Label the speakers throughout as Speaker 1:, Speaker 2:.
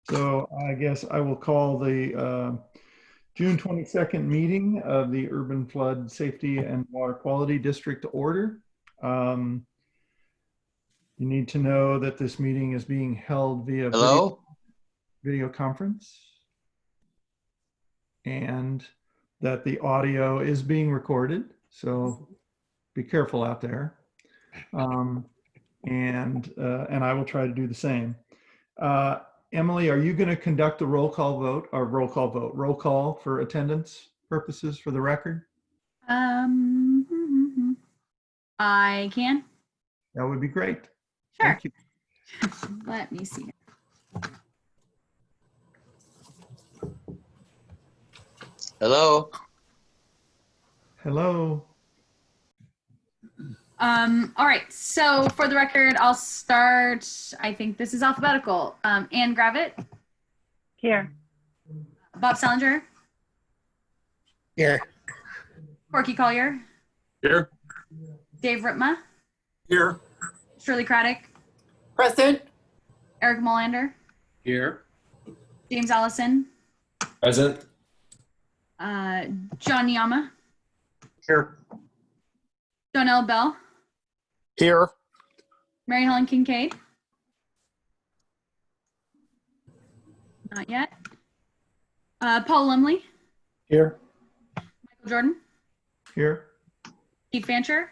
Speaker 1: So I guess I will call the June 22nd meeting of the Urban Flood Safety and Water Quality District to order. You need to know that this meeting is being held via video conference, and that the audio is being recorded. So be careful out there. And I will try to do the same. Emily, are you going to conduct a roll call for attendance purposes for the record?
Speaker 2: I can.
Speaker 1: That would be great.
Speaker 2: Sure.
Speaker 1: Thank you.
Speaker 2: Let me see.
Speaker 3: Hello.
Speaker 1: Hello.
Speaker 2: All right. So for the record, I'll start. I think this is alphabetical. Ann Gravitt.
Speaker 4: Here.
Speaker 2: Bob Salinger.
Speaker 5: Here.
Speaker 2: Corky Collier.
Speaker 5: Here.
Speaker 2: Dave Ripma.
Speaker 5: Here.
Speaker 2: Shirley Craddock.
Speaker 4: Present.
Speaker 2: Eric Molander.
Speaker 5: Here.
Speaker 2: James Allison.
Speaker 5: Present.
Speaker 2: John Niyama.
Speaker 5: Here.
Speaker 2: Donnell Bell.
Speaker 5: Here.
Speaker 2: Mary Helen Kincaid. Not yet. Paul Limley.
Speaker 5: Here.
Speaker 2: Michael Jordan.
Speaker 1: Here.
Speaker 2: Keith Fancher.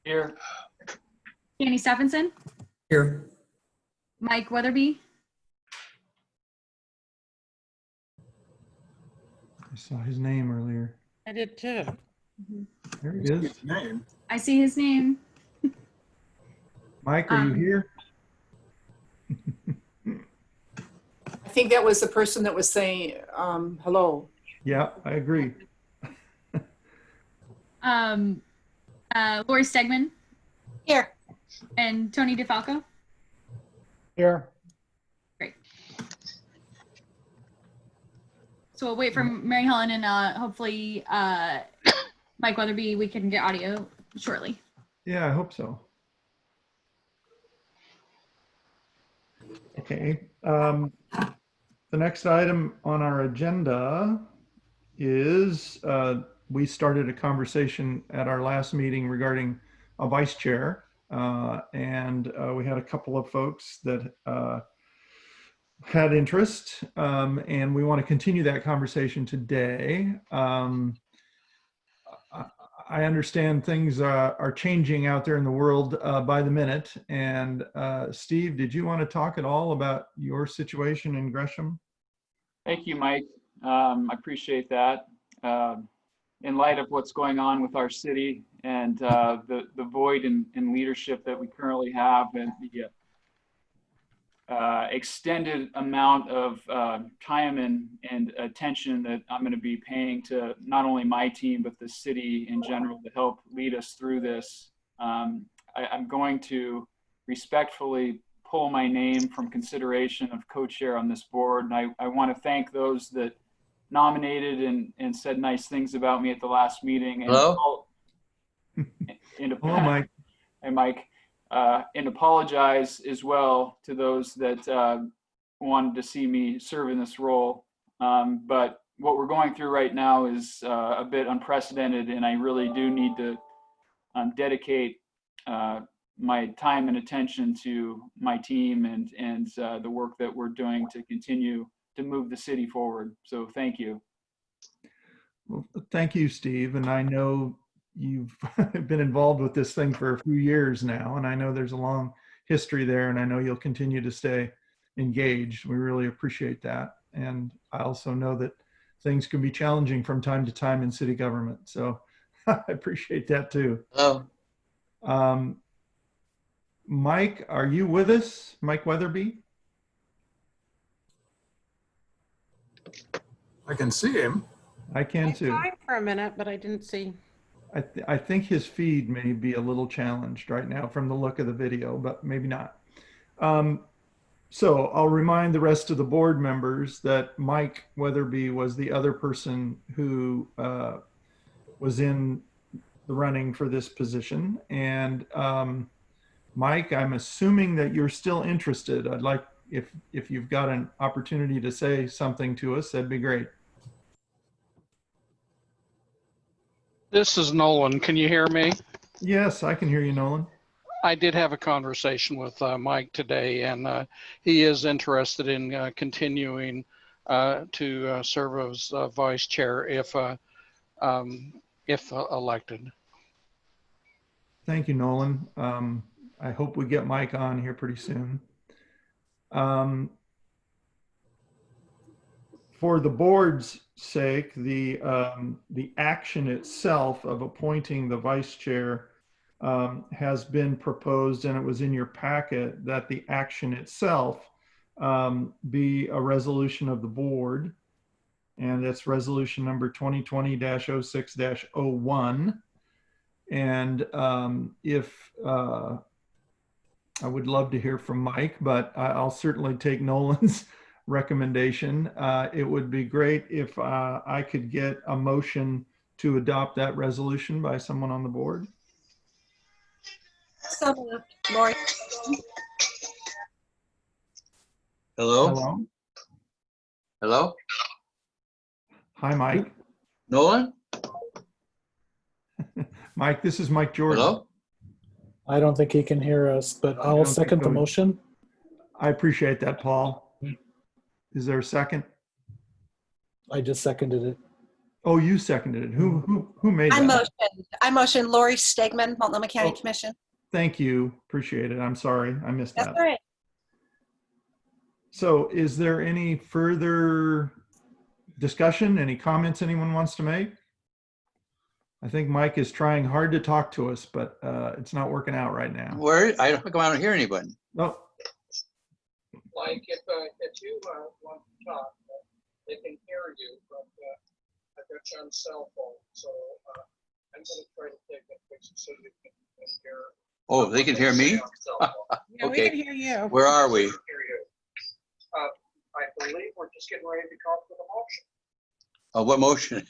Speaker 5: Here.
Speaker 2: Danny Stephenson.
Speaker 5: Here.
Speaker 2: Mike Weatherby.
Speaker 1: I saw his name earlier.
Speaker 4: I did too.
Speaker 1: There he is.
Speaker 5: Name.
Speaker 2: I see his name.
Speaker 1: Mike, are you here?
Speaker 4: I think that was the person that was saying hello.
Speaker 1: Yeah, I agree.
Speaker 2: Lori Stegman.
Speaker 4: Here.
Speaker 2: And Tony DeFalco.
Speaker 5: Here.
Speaker 2: Great. So we'll wait for Mary Helen and hopefully Mike Weatherby, we can get audio shortly.
Speaker 1: Yeah, I hope so. Okay. The next item on our agenda is we started a conversation at our last meeting regarding a vice chair. And we had a couple of folks that had interest, and we want to continue that conversation today. I understand things are changing out there in the world by the minute. And Steve, did you want to talk at all about your situation in Gresham?
Speaker 6: Thank you, Mike. I appreciate that. In light of what's going on with our city and the void in leadership that we currently have, and the extended amount of time and attention that I'm going to be paying to not only my team, but the city in general to help lead us through this, I'm going to respectfully pull my name from consideration of co-chair on this board. And I want to thank those that nominated and said nice things about me at the last meeting. And
Speaker 3: Hello?
Speaker 1: Hello, Mike.
Speaker 6: Hey, Mike. And apologize as well to those that wanted to see me serve in this role. But what we're going through right now is a bit unprecedented, and I really do need to dedicate my time and attention to my team and the work that we're doing to continue to move the city forward. So thank you.
Speaker 1: Well, thank you, Steve. And I know you've been involved with this thing for a few years now, and I know there's a long history there, and I know you'll continue to stay engaged. We really appreciate that. And I also know that things can be challenging from time to time in city government. So I appreciate that too.
Speaker 3: Hello.
Speaker 1: Mike, are you with us? Mike Weatherby?
Speaker 5: I can see him.
Speaker 1: I can too.
Speaker 7: I tried for a minute, but I didn't see.
Speaker 1: I think his feed may be a little challenged right now from the look of the video, but maybe not. So I'll remind the rest of the board members that Mike Weatherby was the other person who was in the running for this position. And Mike, I'm assuming that you're still interested. I'd like if you've got an opportunity to say something to us, that'd be great.
Speaker 8: This is Nolan. Can you hear me?
Speaker 1: Yes, I can hear you, Nolan.
Speaker 8: I did have a conversation with Mike today, and he is interested in continuing to serve as vice chair if elected.
Speaker 1: Thank you, Nolan. I hope we get Mike on here pretty soon. For the board's sake, the action itself of appointing the vice chair has been proposed, and it was in your packet, that the action itself be a resolution of the board, and that's resolution number 2020-06-01. And if I would love to hear from Mike, but I'll certainly take Nolan's recommendation. It would be great if I could get a motion to adopt that resolution by someone on the board.
Speaker 9: So moved. Lori.
Speaker 3: Hello?
Speaker 1: Hello.
Speaker 3: Hello?
Speaker 1: Hi, Mike.
Speaker 3: Nolan?
Speaker 1: Mike, this is Mike Jordan.
Speaker 3: Hello?
Speaker 5: I don't think he can hear us, but
Speaker 1: I
Speaker 5: I'll
Speaker 1: don't think
Speaker 5: second the
Speaker 1: so.
Speaker 5: motion.
Speaker 1: I appreciate that, Paul. Is there a second?
Speaker 5: I just seconded it.
Speaker 1: Oh, you seconded it. Who made
Speaker 9: I
Speaker 1: that?
Speaker 9: motioned. I motioned Lori Stegman, Multnomah County
Speaker 1: Oh.
Speaker 9: Commission.
Speaker 1: Thank you. Appreciate it. I'm sorry. I missed
Speaker 9: That's
Speaker 1: that.
Speaker 9: all right.
Speaker 1: So is there any further discussion? Any comments anyone wants to make? I think Mike is trying hard to talk to us, but it's not working out right now.
Speaker 3: Where? I don't hear anybody.
Speaker 1: Oh,
Speaker 8: Like if you want to talk, they can hear you, but I've got you on cell phone, so I'm going to try to take a picture so you can hear.
Speaker 3: Oh, they can hear me?
Speaker 7: Yeah, we
Speaker 3: Okay.
Speaker 7: can hear you.
Speaker 3: Where are we?
Speaker 8: Hear you. I believe we're just getting ready to call for the motion.
Speaker 3: Oh, what motion?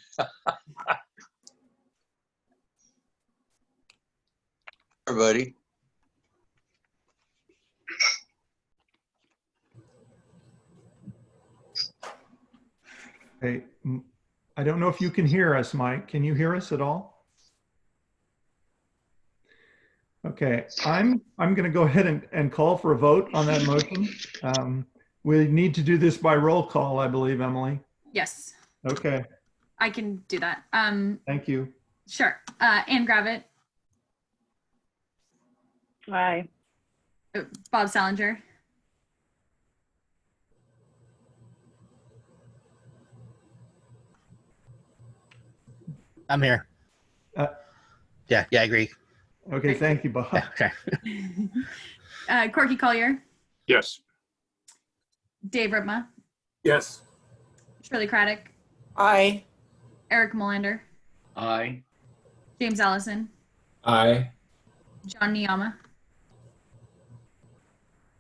Speaker 3: Everybody.
Speaker 1: hey, I don't know if you can hear us, Mike. Can you hear us at all? Okay, I'm going to go ahead and call for a vote on that motion. We need to do this by roll call, I believe, Emily.
Speaker 2: Yes,
Speaker 1: Okay,
Speaker 2: I can do that.
Speaker 1: thank you.
Speaker 2: Sure. Ann Gravitt,
Speaker 10: Aye.
Speaker 2: Bob Salinger,
Speaker 11: I'm here.
Speaker 1: Uh,
Speaker 11: yeah, I agree.
Speaker 1: Okay, thank you, Bob.
Speaker 11: Yeah, okay.
Speaker 2: Corky Collier,
Speaker 5: Yes.
Speaker 2: Dave Ripma,
Speaker 5: Yes.
Speaker 2: Shirley Craddock,
Speaker 4: Aye.
Speaker 2: Eric Molander,
Speaker 5: Aye.
Speaker 2: James Allison,
Speaker 5: Aye.
Speaker 2: John Niyama,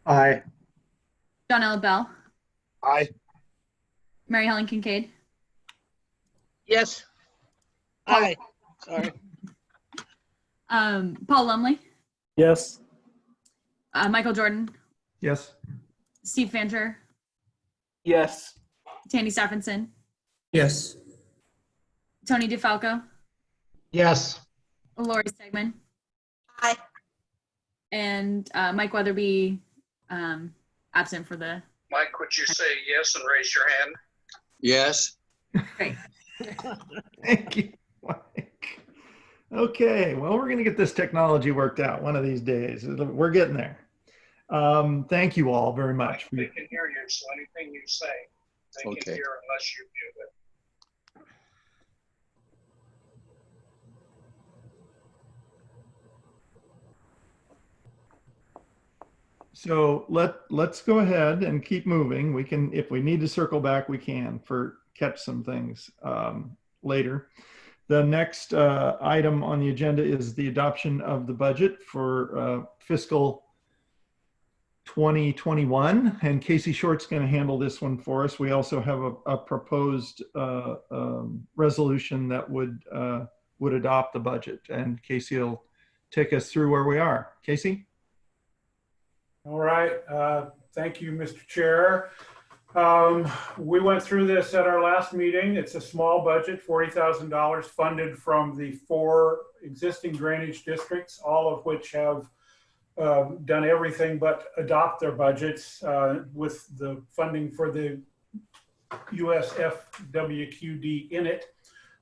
Speaker 5: Aye.
Speaker 2: John Ella Bell,
Speaker 5: Aye.
Speaker 2: Mary Helen Kincaid,
Speaker 10: Yes. Aye. Sorry.
Speaker 2: Paul Lumley,
Speaker 5: Yes.
Speaker 2: Michael Jordan,
Speaker 1: Yes,
Speaker 2: Steve Fancher,
Speaker 6: Yes.
Speaker 2: Tandy Stephenson,
Speaker 5: Yes.
Speaker 2: Tony DeFalco,
Speaker 5: Yes.
Speaker 2: Lori Stegman,
Speaker 9: Aye.
Speaker 2: and Mike Weatherby, absent for the.
Speaker 8: Mike, would you say yes and raise your hand?
Speaker 3: Yes.
Speaker 2: Great.
Speaker 1: thank you, Mike. Okay, well, we're going to get this technology worked out one of these days. We're getting there. Thank you all very much.
Speaker 8: They can hear you, so anything you say, they
Speaker 3: Okay.
Speaker 8: can hear unless you mute it.
Speaker 1: So let's go ahead and keep moving. We can, if we need to circle back, we can catch some things later. The next item on the agenda is the adoption of the budget for fiscal 2021, and Casey Short's going to handle this one for us. We also have a proposed resolution that would adopt the budget, and Casey will take us through where we are. Casey?
Speaker 5: All right.
Speaker 8: Thank you, Mr. Chair. We went through this at our last meeting. It's a small budget, $40,000 funded from the 4 existing drainage districts, all of which have done everything but adopt their budgets with the funding for the UFSWQD in it.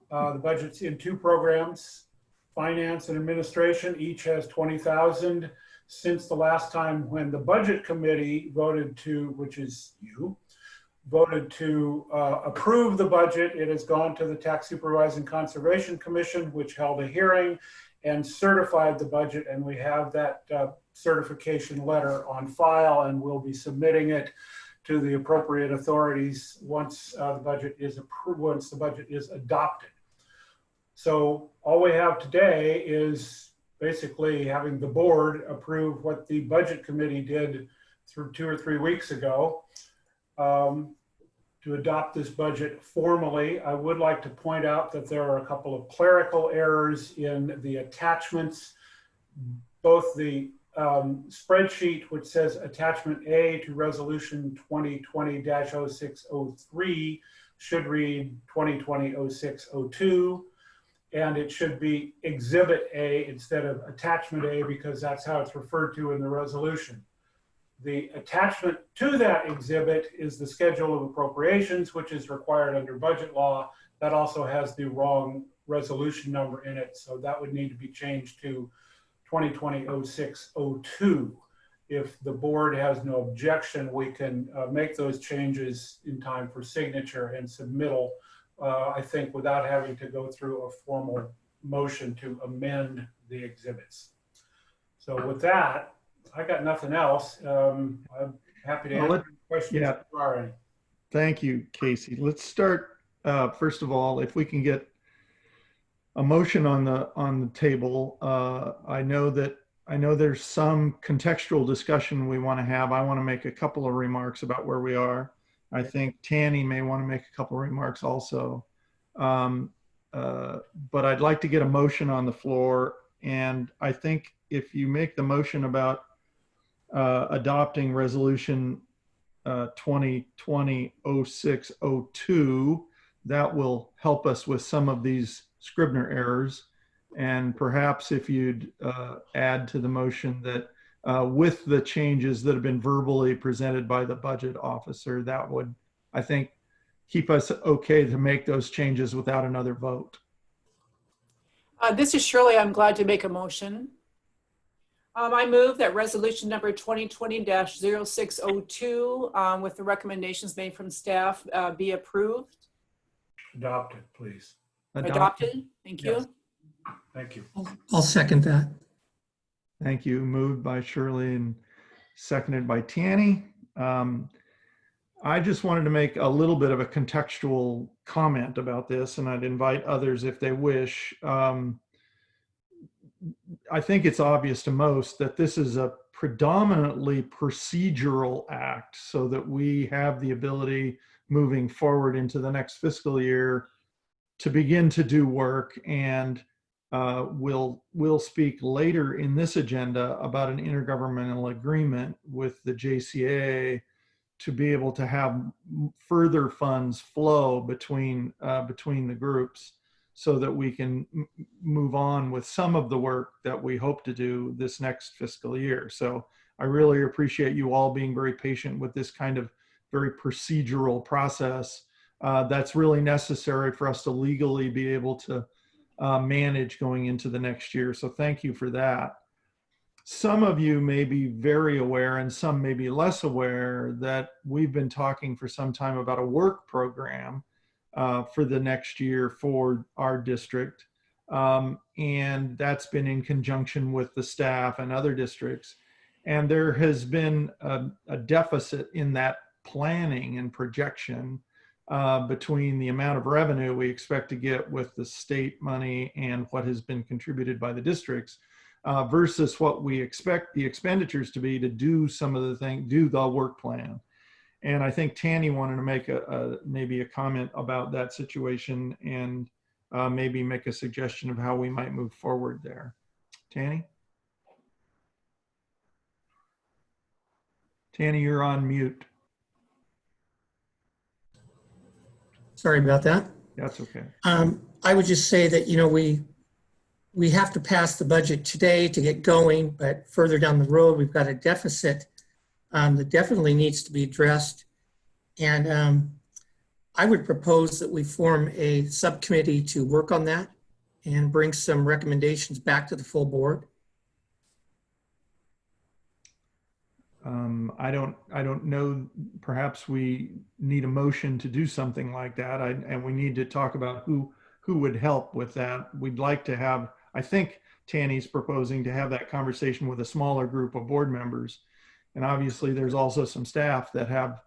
Speaker 8: The budget's in 2 programs, finance and administration. Each has 20,000. Since the last time when the budget committee voted to, which is you, voted to approve the budget, it has gone to the Tax Supervising Conservation Commission, which held a hearing and certified the budget. And we have that certification letter on file, and we'll be submitting it to the appropriate authorities once the budget is approved, once the budget is adopted. So all we have today is basically having the board approve what the budget committee did through 2 or 3 weeks ago to adopt this budget formally. I would like to point out that there are a couple of clerical errors in the attachments. Both the spreadsheet, which says attachment A to resolution 2020-0603 should read 2020-0602. And it should be Exhibit A instead of Attachment A, because that's how it's referred to in the resolution. The attachment to that exhibit is the schedule of appropriations, which is required under budget law. That also has the wrong resolution number in it, so that would need to be changed to 2020-0602. If the board has no objection, we can make those changes in time for signature and submittal. I think without having to go through a formal motion to amend the exhibits. So with that, I got nothing else. I'm happy to answer questions if there are any.
Speaker 1: Thank you, Casey. Let's start, first of all, if we can get a motion on the table. I know there's some contextual discussion we want to have. I want to make a couple of remarks about where we are. I think Tanny may want to make a couple of remarks also. But I'd like to get a motion on the floor. And I think if you make the motion about adopting resolution 2020-0602, that will help us with some of these Scribner errors. And perhaps if you'd add to the motion that with the changes that have been verbally presented by the budget officer, that would, I think, keep us okay to make those changes without another vote.
Speaker 4: This is Shirley. I'm glad to make a motion. I move that resolution number 2020-0602 with the recommendations made from staff be approved.
Speaker 8: Adopted, please.
Speaker 4: Adopted. Thank you.
Speaker 8: Yes. Thank you.
Speaker 5: I'll second that.
Speaker 1: Thank you. Moved by Shirley and seconded by Tanny. I just wanted to make a little bit of a contextual comment about this, and I'd invite others if they wish. I think it's obvious to most that this is a predominantly procedural act so that we have the ability moving forward into the next fiscal year to begin to do work. And we'll speak later in this agenda about an intergovernmental agreement with the JCA to be able to have further funds flow between the groups so that we can move on with some of the work that we hope to do this next fiscal year. So I really appreciate you all being very patient with this kind of very procedural process that's really necessary for us to legally be able to manage going into the next year. So thank you for that. Some of you may be very aware and some may be less aware that we've been talking for some time about a work program for the next year for our district. And that's been in conjunction with the staff and other districts. And there has been a deficit in that planning and projection between the amount of revenue we expect to get with the state money and what has been contributed by the districts versus what we expect the expenditures to be to do some of the things, do the work plan. And I think Tanny wanted to make maybe a comment about that situation and maybe make a suggestion of how we might move forward there. Tanny? Tanny, you're on mute.
Speaker 5: Sorry about that.
Speaker 1: That's okay.
Speaker 5: I would just say that, we have to pass the budget today to get going, but further down the road, we've got a deficit that definitely needs to be addressed. And I would propose that we form a subcommittee to work on that and bring some recommendations back to the full board.
Speaker 1: I don't know, perhaps we need a motion to do something like that. And we need to talk about who would help with that. We'd like to have, I think Tanny's proposing to have that conversation with a smaller group of board members. And obviously there's also some staff that have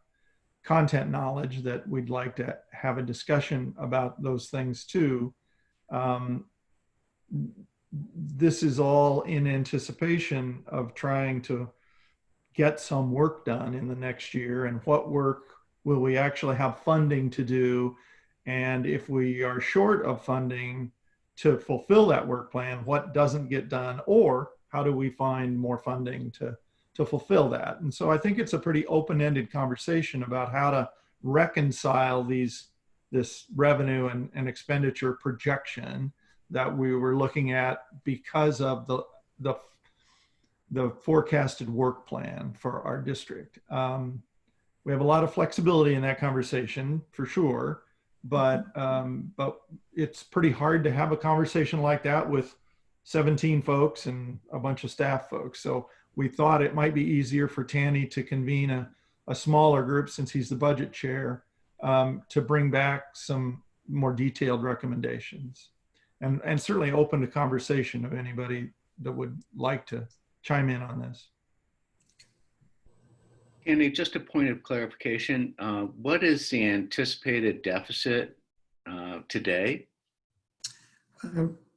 Speaker 1: content knowledge that we'd like to have a discussion about those things too. This is all in anticipation of trying to get some work done in the next year, and what work will we actually have funding to do, and if we are short of funding to fulfill that work plan, what doesn't get done, or how do we find more funding to fulfill that. And so I think it's a pretty open-ended conversation about how to reconcile this revenue and expenditure projection that we were looking at because of the forecasted work plan for our district. We have a lot of flexibility in that conversation for sure, but it's pretty hard to have a conversation like that with 17 folks and a bunch of staff folks. So we thought it might be easier for Tanny to convene a smaller group, since he's the budget chair, to bring back some more detailed recommendations, and certainly open to conversation of anybody that would like to chime in on this.
Speaker 12: Andy, just a point of clarification. What is the anticipated deficit today?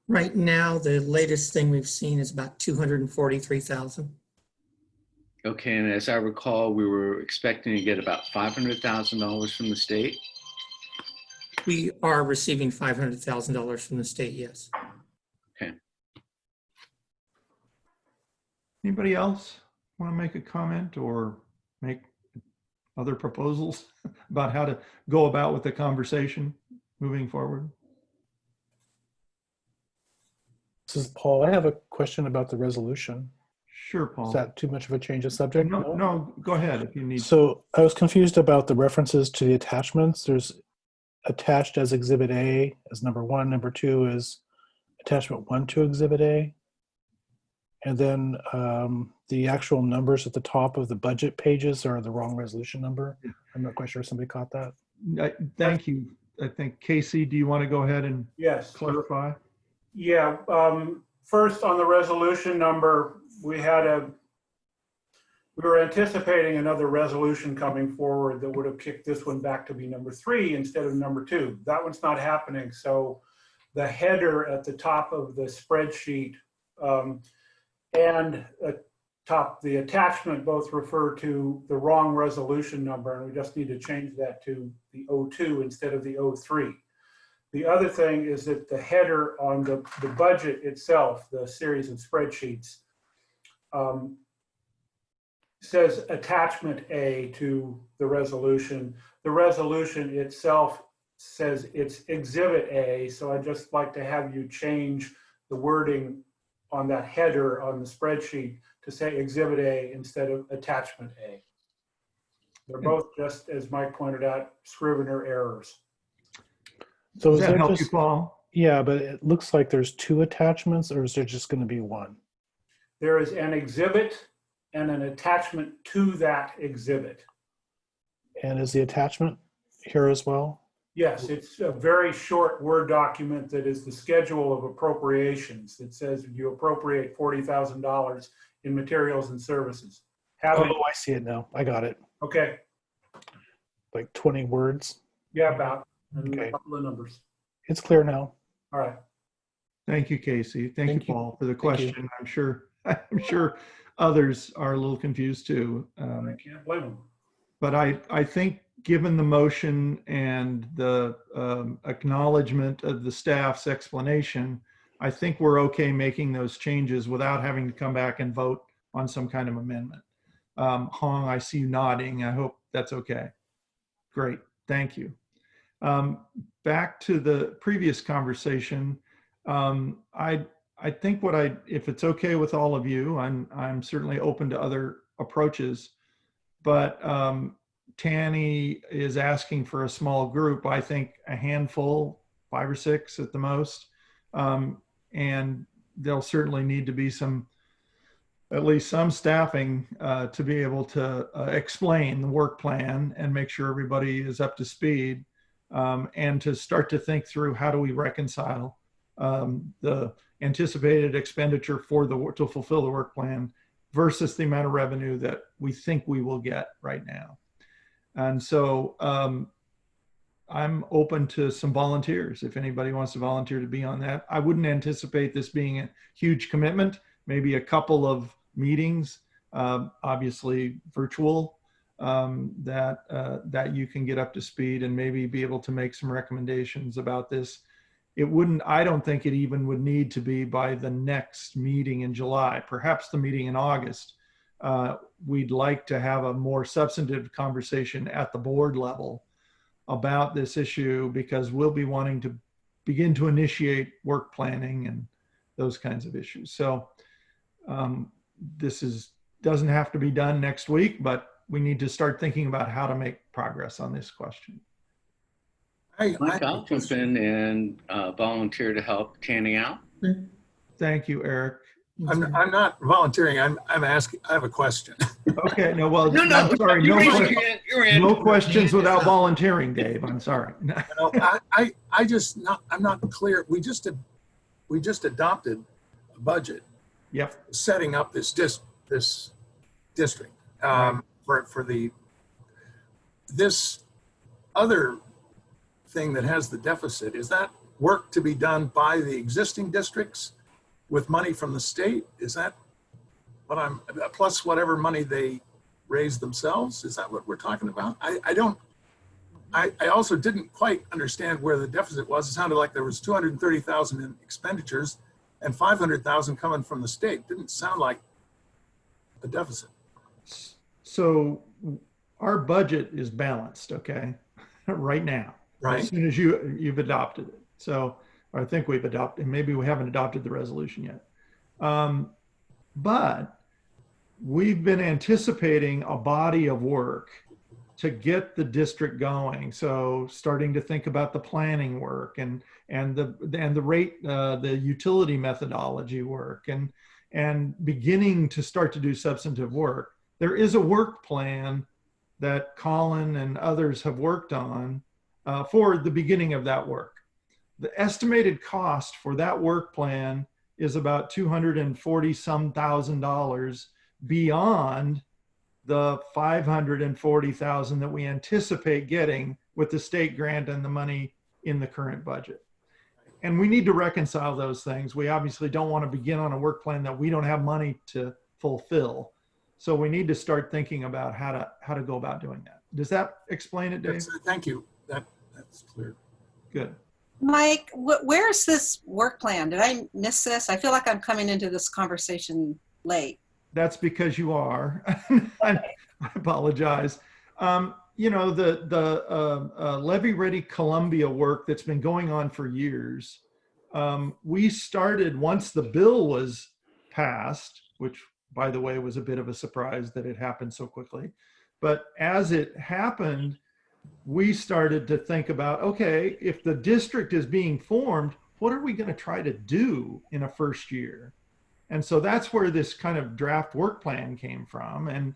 Speaker 5: Right now, the latest thing we've seen is about 243,000.
Speaker 12: Okay, and as I recall, we were expecting to get about $500,000 from the state.
Speaker 5: We are receiving $500,000 from the state, yes.
Speaker 12: Okay.
Speaker 1: Anybody else want to make a comment or make other proposals about how to go about with the conversation moving forward?
Speaker 13: This is Paul. I have a question about the resolution.
Speaker 1: Sure, Paul.
Speaker 13: Is that too much of a change of subject?
Speaker 1: No, go ahead if you need.
Speaker 13: So I was confused about the references to the attachments. There's attached as Exhibit A as number 1. Number 2 is attachment 1 to Exhibit A. And then the actual numbers at the top of the budget pages are the wrong resolution number. I'm not quite sure if somebody caught that.
Speaker 1: Thank you. I think, Casey, do you want to go ahead and clarify?
Speaker 8: Yeah, first on the resolution number, we were anticipating another resolution coming forward that would have kicked this one back to be number 3 instead of number 2. That one's not happening. So the header at the top of the spreadsheet and the attachment both refer to the wrong resolution number, and we just need to change that to the 02 instead of the 03. The other thing is that the header on the budget itself, the series of spreadsheets, says attachment A to the resolution. The resolution itself says it's Exhibit A, so I'd just like to have you change the wording on that header on the spreadsheet to say Exhibit A instead of Attachment A. They're both, just as Mike pointed out, Scrivener errors.
Speaker 13: So
Speaker 1: Does that help you, Paul?
Speaker 13: Yeah, but it looks like there's 2 attachments, or is there just going to be 1?
Speaker 8: There is an exhibit and an attachment to that exhibit.
Speaker 13: And is the attachment here as well?
Speaker 8: Yes, it's a very short Word document that is the schedule of appropriations. It says you appropriate $40,000 in materials and services.
Speaker 13: Oh, I see it now. I got it.
Speaker 8: Okay.
Speaker 13: Like 20 words?
Speaker 8: Yeah, about. And
Speaker 13: Okay.
Speaker 8: a couple of numbers.
Speaker 13: It's clear now.
Speaker 8: All right.
Speaker 1: Thank you, Casey. Thank you, Paul, for the
Speaker 13: Thank you.
Speaker 1: question. I'm sure others are a little confused too.
Speaker 8: I can't blame them.
Speaker 1: But I think given the motion and the acknowledgement of the staff's explanation, I think we're okay making those changes without having to come back and vote on some kind of amendment. Hong, I see you nodding. I hope that's okay. Great, thank you. Back to the previous conversation, I think if it's okay with all of you, I'm certainly open to other approaches, but Tanny is asking for a small group. I think a handful, 5 or 6 at the most, and there'll certainly need to be at least some staffing to be able to explain the work plan and make sure everybody is up to speed, and to start to think through how do we reconcile the anticipated expenditure to fulfill the work plan versus the amount of revenue that we think we will get right now. And so I'm open to some volunteers. If anybody wants to volunteer to be on that, I wouldn't anticipate this being a huge commitment, maybe a couple of meetings, obviously virtual, that you can get up to speed and maybe be able to make some recommendations about this. I don't think it even would need to be by the next meeting in July, perhaps the meeting in August. We'd like to have a more substantive conversation at the board level about this issue, because we'll be wanting to begin to initiate work planning and those kinds of issues. So this doesn't have to be done next week, but we need to start thinking about how to make progress on this question.
Speaker 12: Mike, I'll jump in and volunteer to help Tanny out.
Speaker 1: Thank you, Eric.
Speaker 14: I'm not volunteering. I'm asking. I have a question.
Speaker 1: Okay. No. Well,
Speaker 12: No,
Speaker 1: I'm sorry.
Speaker 12: you're in.
Speaker 1: No questions without volunteering, Dave. I'm sorry.
Speaker 14: I'm not clear. We just adopted a budget.
Speaker 1: Yep.
Speaker 14: Setting up this district for this other thing that has the deficit. Is that work to be done by the existing districts with money from the state? Is that what plus whatever money they raise themselves? Is that what we're talking about? I also didn't quite understand where the deficit was. It sounded like there was 230,000 in expenditures and 500,000 coming from the state. Didn't sound like a deficit.
Speaker 1: So our budget is balanced, okay, right now.
Speaker 14: Right.
Speaker 1: As soon as you've adopted it. So I think we've adopted, maybe we haven't adopted the resolution yet. But we've been anticipating a body of work to get the district going. So starting to think about the planning work and the rate, the utility methodology work, and beginning to start to do substantive work. There is a work plan that Colin and others have worked on for the beginning of that work. The estimated cost for that work plan is about $240,000 beyond the $540,000 that we anticipate getting with the state grant and the money in the current budget. And we need to reconcile those things. We obviously don't want to begin on a work plan that we don't have money to fulfill. So we need to start thinking about how to go about doing that. Does that explain it, Dave?
Speaker 14: Thank you. That's clear.
Speaker 1: Good.
Speaker 9: Mike, where's this work plan? Did I miss this? I feel like I'm coming into this conversation late.
Speaker 1: That's because you are. I apologize. You know, the Levy Ready Columbia work that's been going on for years. We started once the bill was passed, which by the way was a bit of a surprise that it happened so quickly. But as it happened, we started to think about, okay, if the district is being formed, what are we going to try to do in a first year? And so that's where this kind of draft work plan came from. And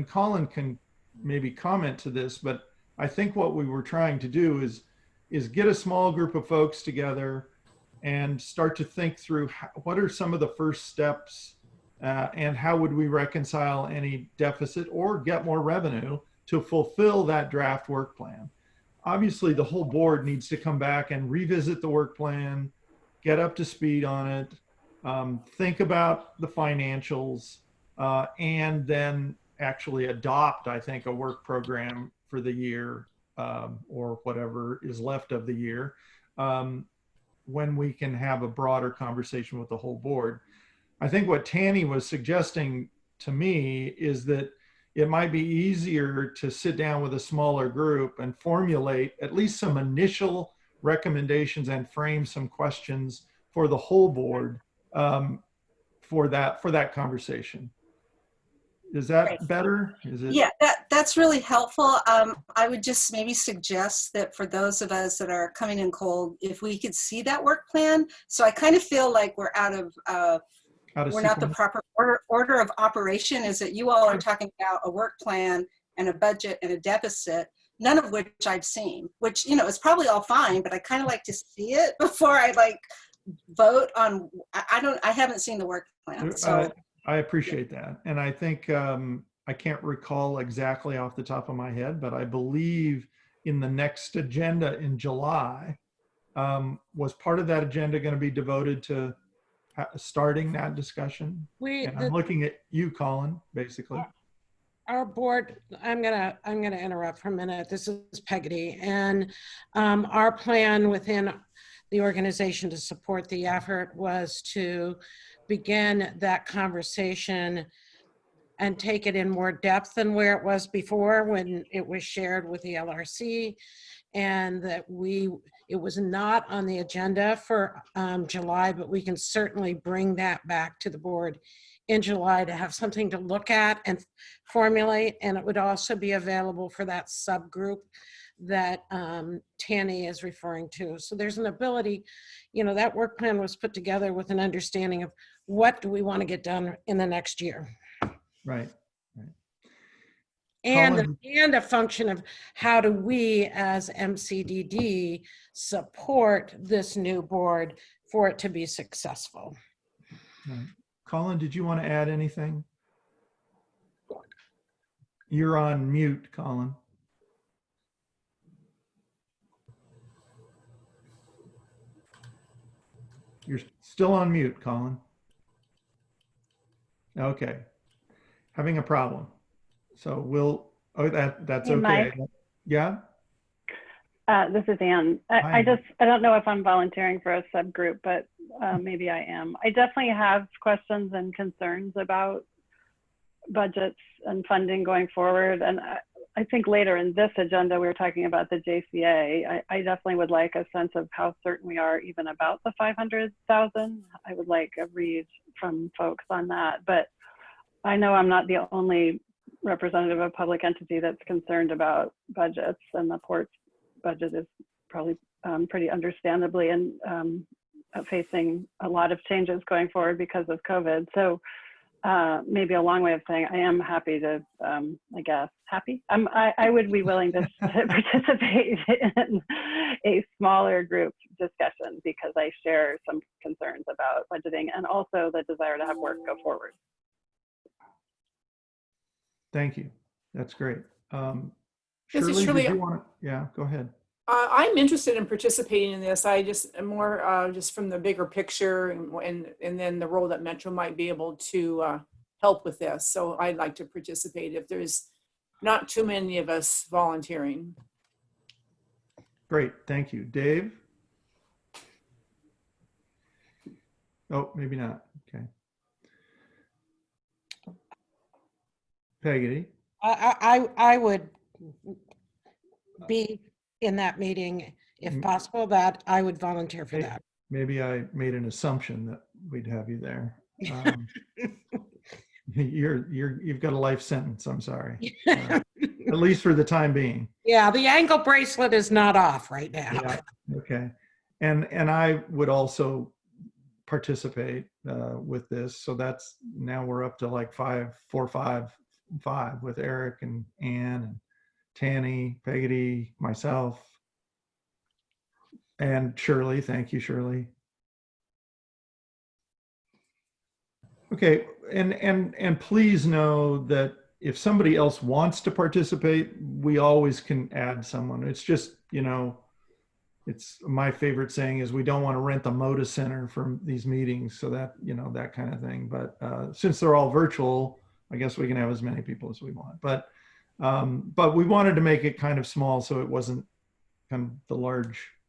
Speaker 1: Colin can maybe comment to this, but I think what we were trying to do is get a small group of folks together and start to think through what are some of the first steps and how would we reconcile any deficit or get more revenue to fulfill that draft work plan. Obviously, the whole board needs to come back and revisit the work plan, get up to speed on it, think about the financials, and then actually adopt, I think, a work program for the year or whatever is left of the year when we can have a broader conversation with the whole board. I think what Tanny was suggesting to me is that it might be easier to sit down with a smaller group and formulate at least some initial recommendations and frame some questions for the whole board for that conversation. Is that better? Is it?
Speaker 9: Yeah, that's really helpful. I would just maybe suggest that for those of us that are coming in cold, if we could see that work plan. So I kind of feel like we're we're not the
Speaker 1: sequence?
Speaker 9: proper order of operation, is that you all are talking about a work plan and a budget and a deficit, none of which I've seen, which, you know, is probably all fine, but I kind of like to see it before I like vote on, I haven't seen the work plan. So
Speaker 1: I appreciate that. And I think, I can't recall exactly off the top of my head, but I believe in the next agenda in July, was part of that agenda going to be devoted to starting that discussion? And I'm looking at you, Colin, basically.
Speaker 7: Our board, I'm gonna interrupt for a minute. This is Peggy, and our plan within the organization to support the effort was to begin that conversation and take it in more depth than where it was before when it was shared with the LRC, and that it was not on the agenda for July, but we can certainly bring that back to the board in July to have something to look at and formulate. And it would also be available for that subgroup that Tanny is referring to. So there's an ability, you know, that work plan was put together with an understanding of what do we want to get done in the next year.
Speaker 1: Right.
Speaker 7: And a function of how do we as MCDD support this new board for it to be successful.
Speaker 1: Right. Colin, did you want to add anything? You're on mute, Colin. You're still on mute, Colin. Okay. Having a problem. So that's
Speaker 10: Hey,
Speaker 1: okay.
Speaker 10: Mike.
Speaker 1: Yeah.
Speaker 10: This is Ann. I don't know if I'm volunteering for a subgroup, but maybe I am. I definitely have questions and concerns about budgets and funding going forward. And I think later in this agenda, we were talking about the JCA. I definitely would like a sense of how certain we are even about the 500,000. I would like a read from folks on that. But I know I'm not the only representative of a public entity that's concerned about budgets, and the port's budget is probably pretty understandably and facing a lot of changes going forward because of COVID. So maybe a long way of saying I am happy to, I guess, happy? I would be willing to participate in a smaller group discussion because I share some concerns about budgeting and also the desire to have work go forward.
Speaker 1: Thank you. That's great.
Speaker 4: This is
Speaker 1: Shirley,
Speaker 4: Shirley.
Speaker 1: did you want to? Yeah, go ahead.
Speaker 4: I'm interested in participating in this. I just am more just from the bigger picture and then the role that Metro might be able to help with this. So I'd like to participate if there's not too many of us volunteering.
Speaker 1: Great. Thank you. Dave? Oh, maybe not. Okay. Peggy?
Speaker 7: I would be in that meeting if possible. That I would volunteer for that.
Speaker 1: Maybe I made an assumption that we'd have you there. You've got a life sentence. I'm sorry. At least for the time being.
Speaker 7: Yeah, the ankle bracelet is not off right now.
Speaker 1: Yeah. Okay. And I would also participate with this. So that's now we're up to like 5 with Eric and Ann and Tanny, Peggy, myself, and Shirley. Thank you, Shirley. Okay, and please know that if somebody else wants to participate, we always can add someone. It's just, you know, it's my favorite saying is we don't want to rent the Moda Center from these meetings, so that, you know, that kind of thing. But since they're all virtual, I guess we can have as many people as we want. But we wanted to make it kind of small so it wasn't kind of the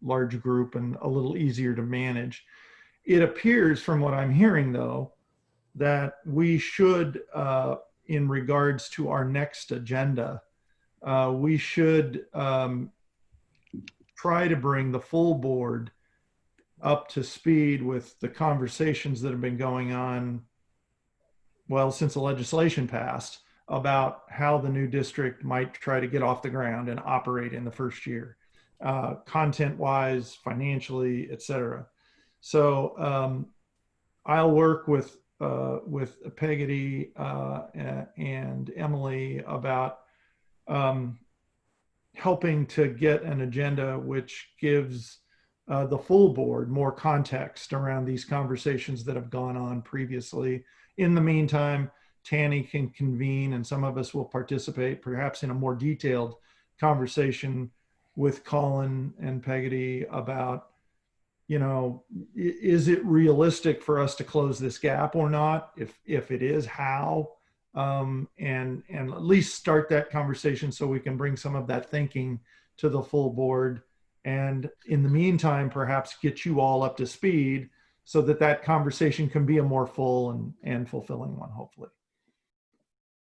Speaker 1: large group and a little easier to manage. It appears from what I'm hearing, though, that we should, in regards to our next agenda, we should try to bring the full board up to speed with the conversations that have been going on, well, since the legislation passed, about how the new district might try to get off the ground and operate in the first year, content-wise, financially, et cetera. So I'll work with Peggy and Emily about helping to get an agenda which gives the full board more context around these conversations that have gone on previously. In the meantime, Tanny can convene, and some of us will participate, perhaps in a more detailed conversation with Colin and Peggy about, you know, is it realistic for us to close this gap or not? If it is, how? And at least start that conversation so we can bring some of that thinking to the full board. And in the meantime, perhaps get you all up to speed so that that conversation can be a more full and fulfilling one, hopefully.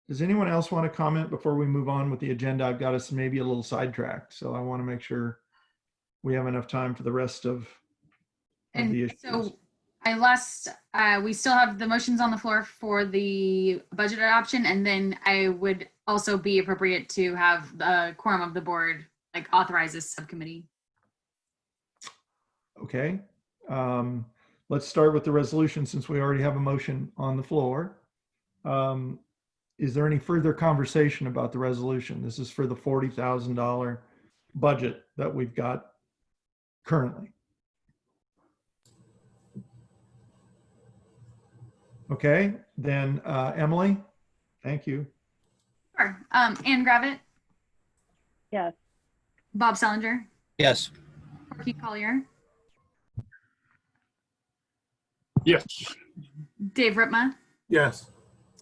Speaker 1: Does anyone else want to comment before we move on with the agenda? I've got us maybe a little sidetracked, so I want to make sure we have enough time for the rest of the issues.
Speaker 2: So we still have the motions on the floor for the budget adoption, and then I would also be appropriate to have the quorum of the board like authorize this subcommittee.
Speaker 1: Okay. Let's start with the resolution since we already have a motion on the floor. Is there any further conversation about the resolution? This is for the $40,000 budget that we've got currently. Okay, then Emily, thank you.
Speaker 2: Sure. Ann Gravitt,
Speaker 10: Yes.
Speaker 2: Bob Sellinger,
Speaker 11: Yes.
Speaker 2: Corky Collier,
Speaker 14: Yes.
Speaker 2: Dave Ripma,
Speaker 14: Yes.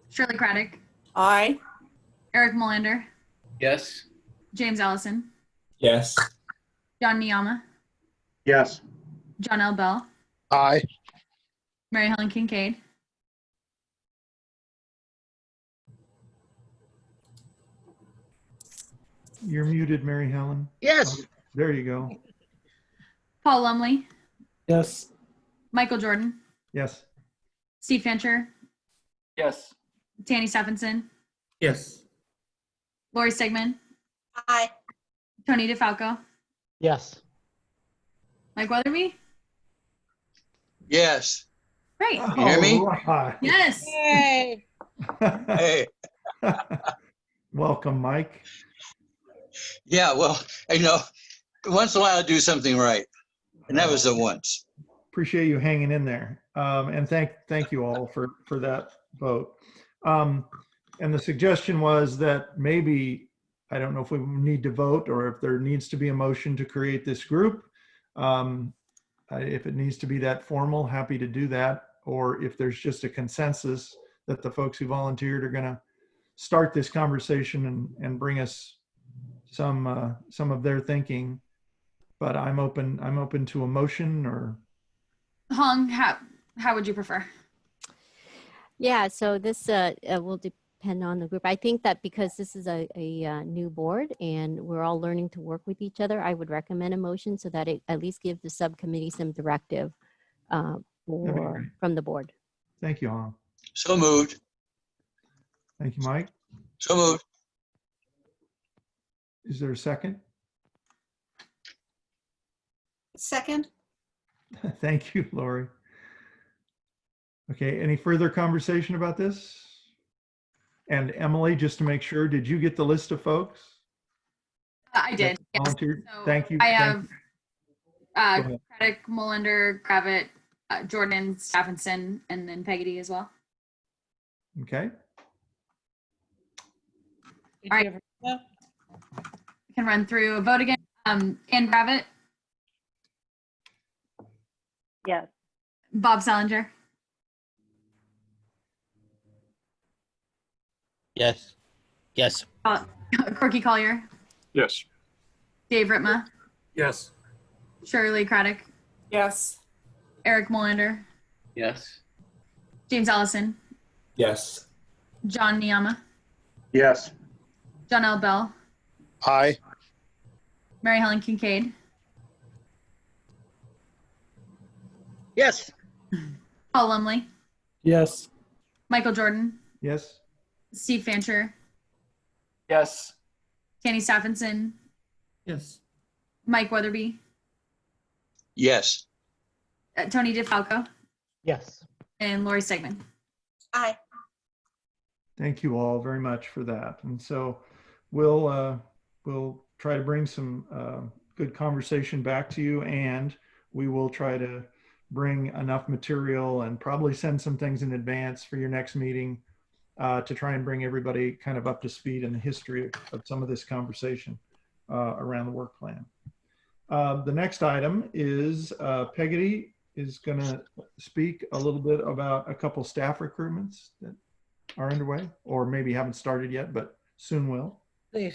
Speaker 2: Shirley Craddock,
Speaker 4: Aye.
Speaker 2: Eric Molander,
Speaker 12: Yes.
Speaker 2: James Allison,
Speaker 15: Yes.
Speaker 2: John Niyama,
Speaker 15: Yes.
Speaker 2: John L. Bell,
Speaker 15: Aye.
Speaker 2: Mary Helen Kincaid,
Speaker 1: You're muted, Mary Helen.
Speaker 11: Yes.
Speaker 1: There you go.
Speaker 2: Paul Lumley,
Speaker 13: Yes.
Speaker 2: Michael Jordan,
Speaker 1: Yes.
Speaker 2: Steve Fancher,
Speaker 6: Yes.
Speaker 2: Tanny Stephenson,
Speaker 5: Yes.
Speaker 2: Lori Stegman,
Speaker 9: Aye.
Speaker 2: Tony DeFalco,
Speaker 11: Yes.
Speaker 2: Mike Weatherby.
Speaker 3: Yes.
Speaker 2: Great.
Speaker 3: You hear me?
Speaker 1: All right.
Speaker 2: Yes.
Speaker 7: Yay.
Speaker 3: Hey,
Speaker 1: Welcome, Mike.
Speaker 3: yeah, well, you know, once in a while I do something right. And that was the once.
Speaker 1: Appreciate you hanging in there. And thank you all for that vote. And the suggestion was that maybe, I don't know if we need to vote or if there needs to be a motion to create this group. If it needs to be that formal, happy to do that. Or if there's just a consensus that the folks who volunteered are going to start this conversation and bring us some of their thinking. But I'm open to a motion. Or
Speaker 2: Hong, how would you prefer?
Speaker 16: Yeah, so this will depend on the group. I think that because this is a new board and we're all learning to work with each other, I would recommend a motion so that it at least gives the subcommittee some directive from the board.
Speaker 1: thank you, Hong.
Speaker 3: So moved.
Speaker 1: Thank you, Mike.
Speaker 3: So moved.
Speaker 1: Is there a second?
Speaker 9: Second?
Speaker 1: Thank you, Lori. Okay, any further conversation about this? And Emily, just to make sure, did you get the list of folks?
Speaker 2: I did. Yes.
Speaker 1: Volunteered?
Speaker 2: So
Speaker 1: Thank you.
Speaker 2: I
Speaker 1: Thank
Speaker 2: have
Speaker 1: you.
Speaker 2: Craddock, Molander, Gravitt, Jordan, Stephenson, and then Peggy as well.
Speaker 1: Okay.
Speaker 7: Did
Speaker 2: All
Speaker 7: you
Speaker 2: right.
Speaker 7: ever- yeah.
Speaker 2: I can run through a vote again. Ann Gravitt,
Speaker 10: Yes.
Speaker 2: Bob Sellinger,
Speaker 11: Yes. Yes.
Speaker 2: Corky Collier,
Speaker 14: Yes.
Speaker 2: Dave Ripma,
Speaker 14: Yes.
Speaker 2: Shirley Craddock,
Speaker 4: Yes.
Speaker 2: Eric Molander,
Speaker 12: Yes.
Speaker 2: James Allison,
Speaker 15: Yes.
Speaker 2: John Niama,
Speaker 15: Yes.
Speaker 2: John L. Bell,
Speaker 15: Aye.
Speaker 2: Mary Helen Kincaid,
Speaker 15: Yes.
Speaker 2: Paul Lumley,
Speaker 13: Yes.
Speaker 2: Michael Jordan,
Speaker 1: Yes.
Speaker 2: Steve Fancher,
Speaker 6: Yes.
Speaker 2: Tanny Stephenson,
Speaker 5: Yes.
Speaker 2: Mike Weatherby,
Speaker 3: Yes.
Speaker 2: Tony DeFalco,
Speaker 11: Yes.
Speaker 2: and Lori Stegman.
Speaker 9: Aye.
Speaker 1: Thank you all very much for that. And so we'll try to bring some good conversation back to you, and we will try to bring enough material and probably send some things in advance for your next meeting to try and bring everybody kind of up to speed in the history of some of this conversation around the work plan. The next item is Peggotty is going to speak a little bit about a couple staff recruitments that are underway, or maybe haven't started yet, but soon will.
Speaker 7: They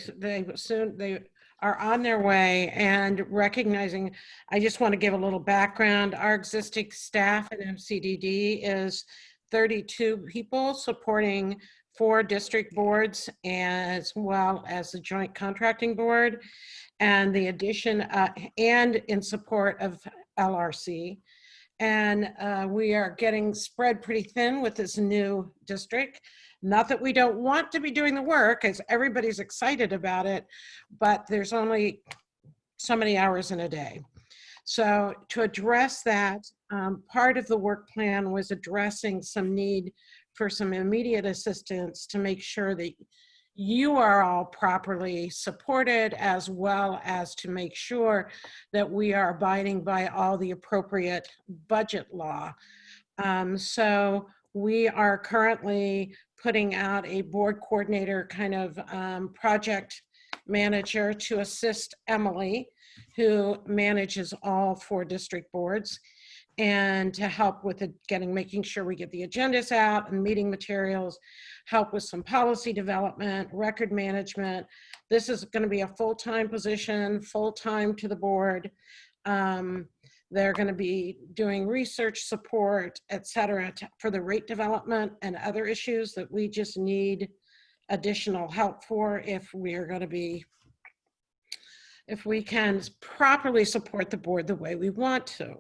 Speaker 7: are on their way, and recognizing, I just want to give a little background. Our existing staff at MCDD is 32 people supporting 4 district boards as well as the Joint Contracting Board, and the addition and in support of LRC. And we are getting spread pretty thin with this new district. Not that we don't want to be doing the work, as everybody's excited about it, but there's only so many hours in a day. So to address that, part of the work plan was addressing some need for some immediate assistance to make sure that you are all properly supported, as well as to make sure that we are abiding by all the appropriate budget law. So we are currently putting out a board coordinator kind of project manager to assist Emily, who manages all 4 district boards, and to help with making sure we get the agendas out and meeting materials, help with some policy development, record management. This is going to be a full-time position, full-time to the board. They're going to be doing research support, et cetera, for the rate development and other issues that we just need additional help for if we can properly support the board the way we want to.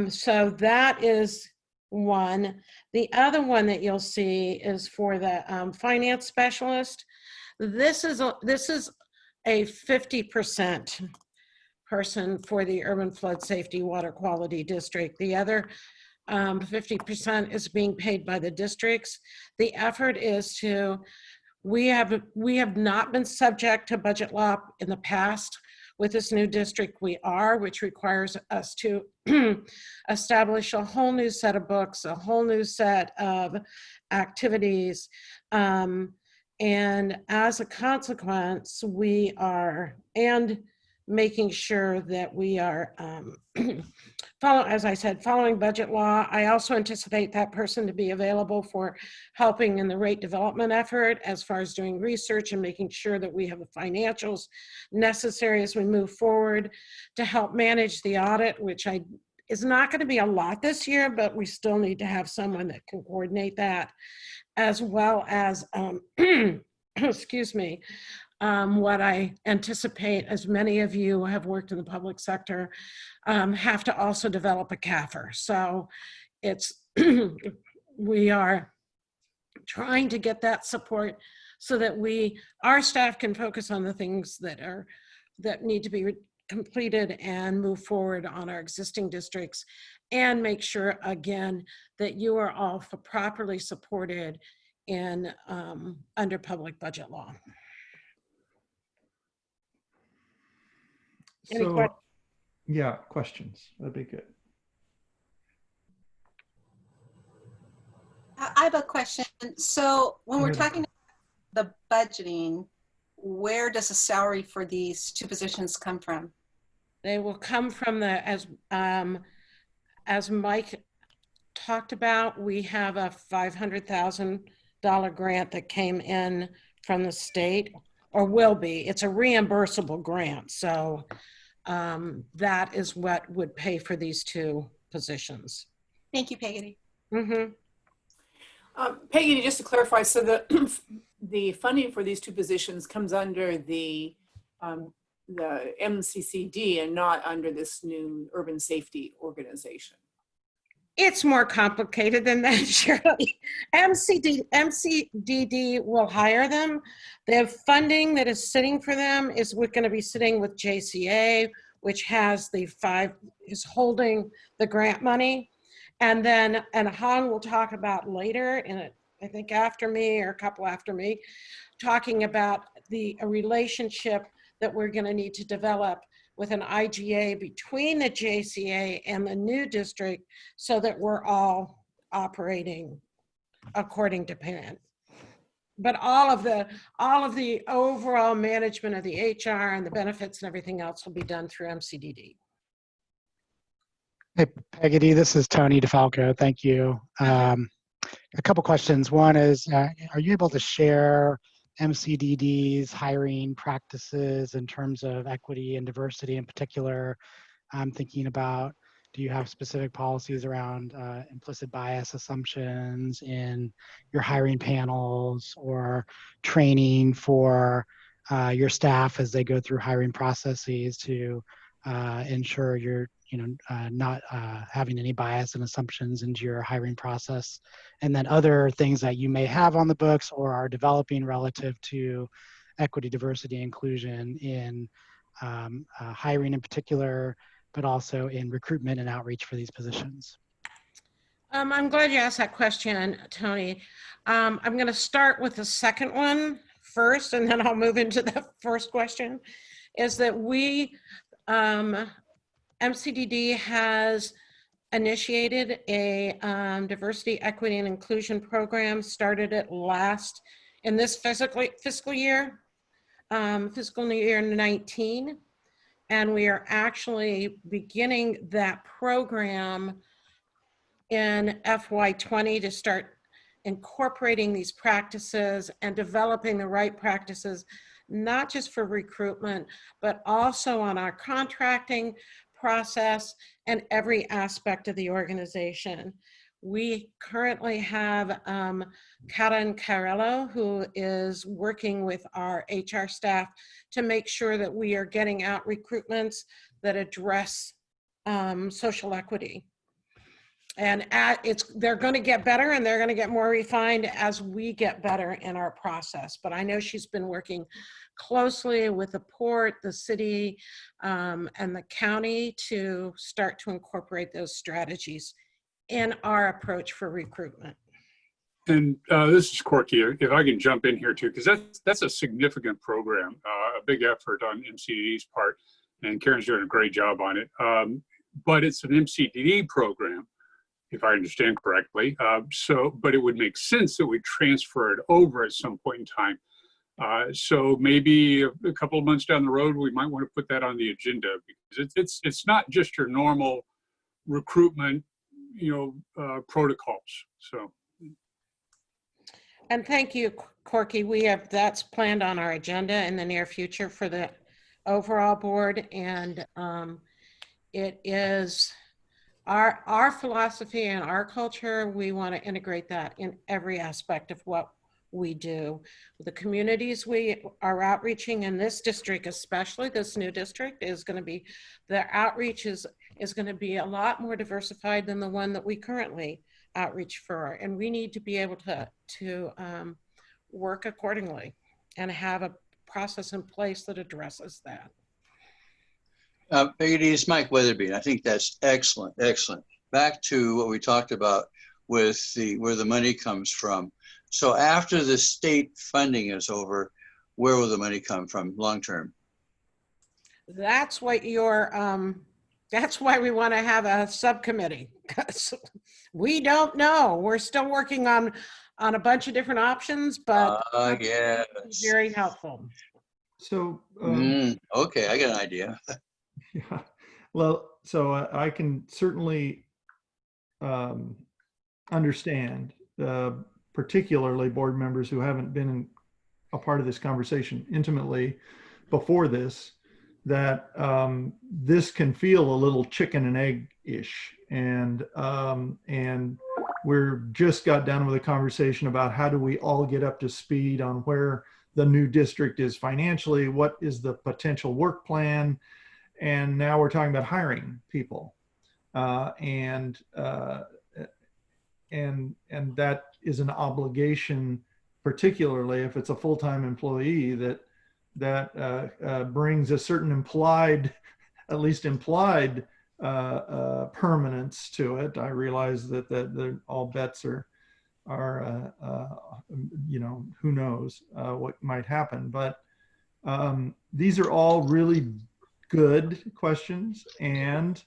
Speaker 7: So that is one. The other one that you'll see is for the finance specialist. This is a 50% person for the Urban Flood Safety Water Quality District. The other 50% is being paid by the districts. The effort is to, we have not been subject to budget law in the past. With this new district, we are, which requires us to establish a whole new set of books, a whole new set of activities. And as a consequence, we are, and making sure that we are, as I said, following budget law. I also anticipate that person to be available for helping in the rate development effort as far as doing research and making sure that we have the financials necessary as we move forward to help manage the audit, which is not going to be a lot this year, but we still need to have someone that can coordinate that, as well as, excuse me, what I anticipate, as many of you have worked in the public sector, have to also develop a CAFR. So it's, we are trying to get that support so that our staff can focus on the things that need to be completed and move forward on our existing districts, and make sure, again, that you are all properly supported in under public budget law. Any questions?
Speaker 1: Yeah, questions. That'd be good.
Speaker 9: I have a question. So when we're talking about the budgeting, where does the salary for these 2 positions come from?
Speaker 7: They will come from as Mike talked about, we have a $500,000 grant that came in from the state, or will be. It's a reimbursable grant. So that is what would pay for these 2 positions.
Speaker 9: Thank you, Peggy.
Speaker 7: Mm-hmm.
Speaker 4: Peggy, just to clarify, so the funding for these two positions comes under the MCCD and not under this new urban safety organization.
Speaker 7: It's more complicated than that, Shirley. MCDD will hire them. The funding that is sitting for them is we're going to be sitting with JCA, which has is holding the grant money. And then, and Hong will talk about later, and I think after me or a couple after me, talking about a relationship that we're going to need to develop with an IGA between the JCA and the new district so that we're all operating according to plan. But all of the overall management of the HR and the benefits and everything else will be done through MCDD.
Speaker 17: Hey, Peggy, this is Tony DeFalco. Thank you. A couple questions. One is, are you able to share MCDD's hiring practices in terms of equity and diversity in particular? I'm thinking about, do you have specific policies around implicit bias assumptions in your hiring panels or training for your staff as they go through hiring processes to ensure you're not having any bias and assumptions into your hiring process? And then other things that you may have on the books or are developing relative to equity, diversity, inclusion in hiring in particular, but also in recruitment and outreach for these positions.
Speaker 7: I'm glad you asked that question, Tony. I'm going to start with the second one first, and then I'll move into the first question, is that MCDD has initiated a diversity, equity, and inclusion program, started it in this fiscal year 19. And we are actually beginning that program in FY20 to start incorporating these practices and developing the right practices, not just for recruitment, but also on our contracting process and every aspect of the organization. We currently have Karen Carello, who is working with our HR staff to make sure that we are getting out recruitments that address social equity. And they're going to get better and they're going to get more refined as we get better in our process. But I know she's been working closely with the port, the city, and the county to start to incorporate those strategies in our approach for recruitment.
Speaker 18: And this is Corky, if I can jump in here too, because that's a significant program, a big effort on MCDD's part, and Karen's doing a great job on it. But it's an MCDD program, if I understand correctly. But it would make sense that we transfer it over at some point in time. So maybe a couple of months down the road, we might want to put that on the agenda, because it's not just your normal recruitment, protocols. So.
Speaker 7: And thank you, Corky. That's planned on our agenda in the near future for the overall board, and it is our philosophy and our culture. We want to integrate that in every aspect of what we do. The communities we are outreaching in this district, especially this new district, is going to be, the outreach is going to be a lot more diversified than the one that we currently outreach for. And we need to be able to work accordingly and have a process in place that addresses that.
Speaker 3: Peggy, it's Mike Weatherby. I think that's excellent, excellent. Back to what we talked about with where the money comes from. So after the state funding is over, where will the money come from long term?
Speaker 7: That's what that's why we want to have a subcommittee, because we don't know. We're still working on a bunch of different options, but
Speaker 3: yes,
Speaker 7: very helpful.
Speaker 1: So
Speaker 3: okay, I got an idea.
Speaker 1: Yeah, well, so I can certainly understand, particularly board members who haven't been a part of this conversation intimately before this, that this can feel a little chicken and egg-ish, and we're just got done with a conversation about how do we all get up to speed on where the new district is financially, what is the potential work plan, and now we're talking about hiring people, and that is an obligation, particularly if it's a full-time employee, that brings a certain implied, at least implied, permanence to it. I realize that all bets are you know, who knows what might happen, but these are all really good questions, and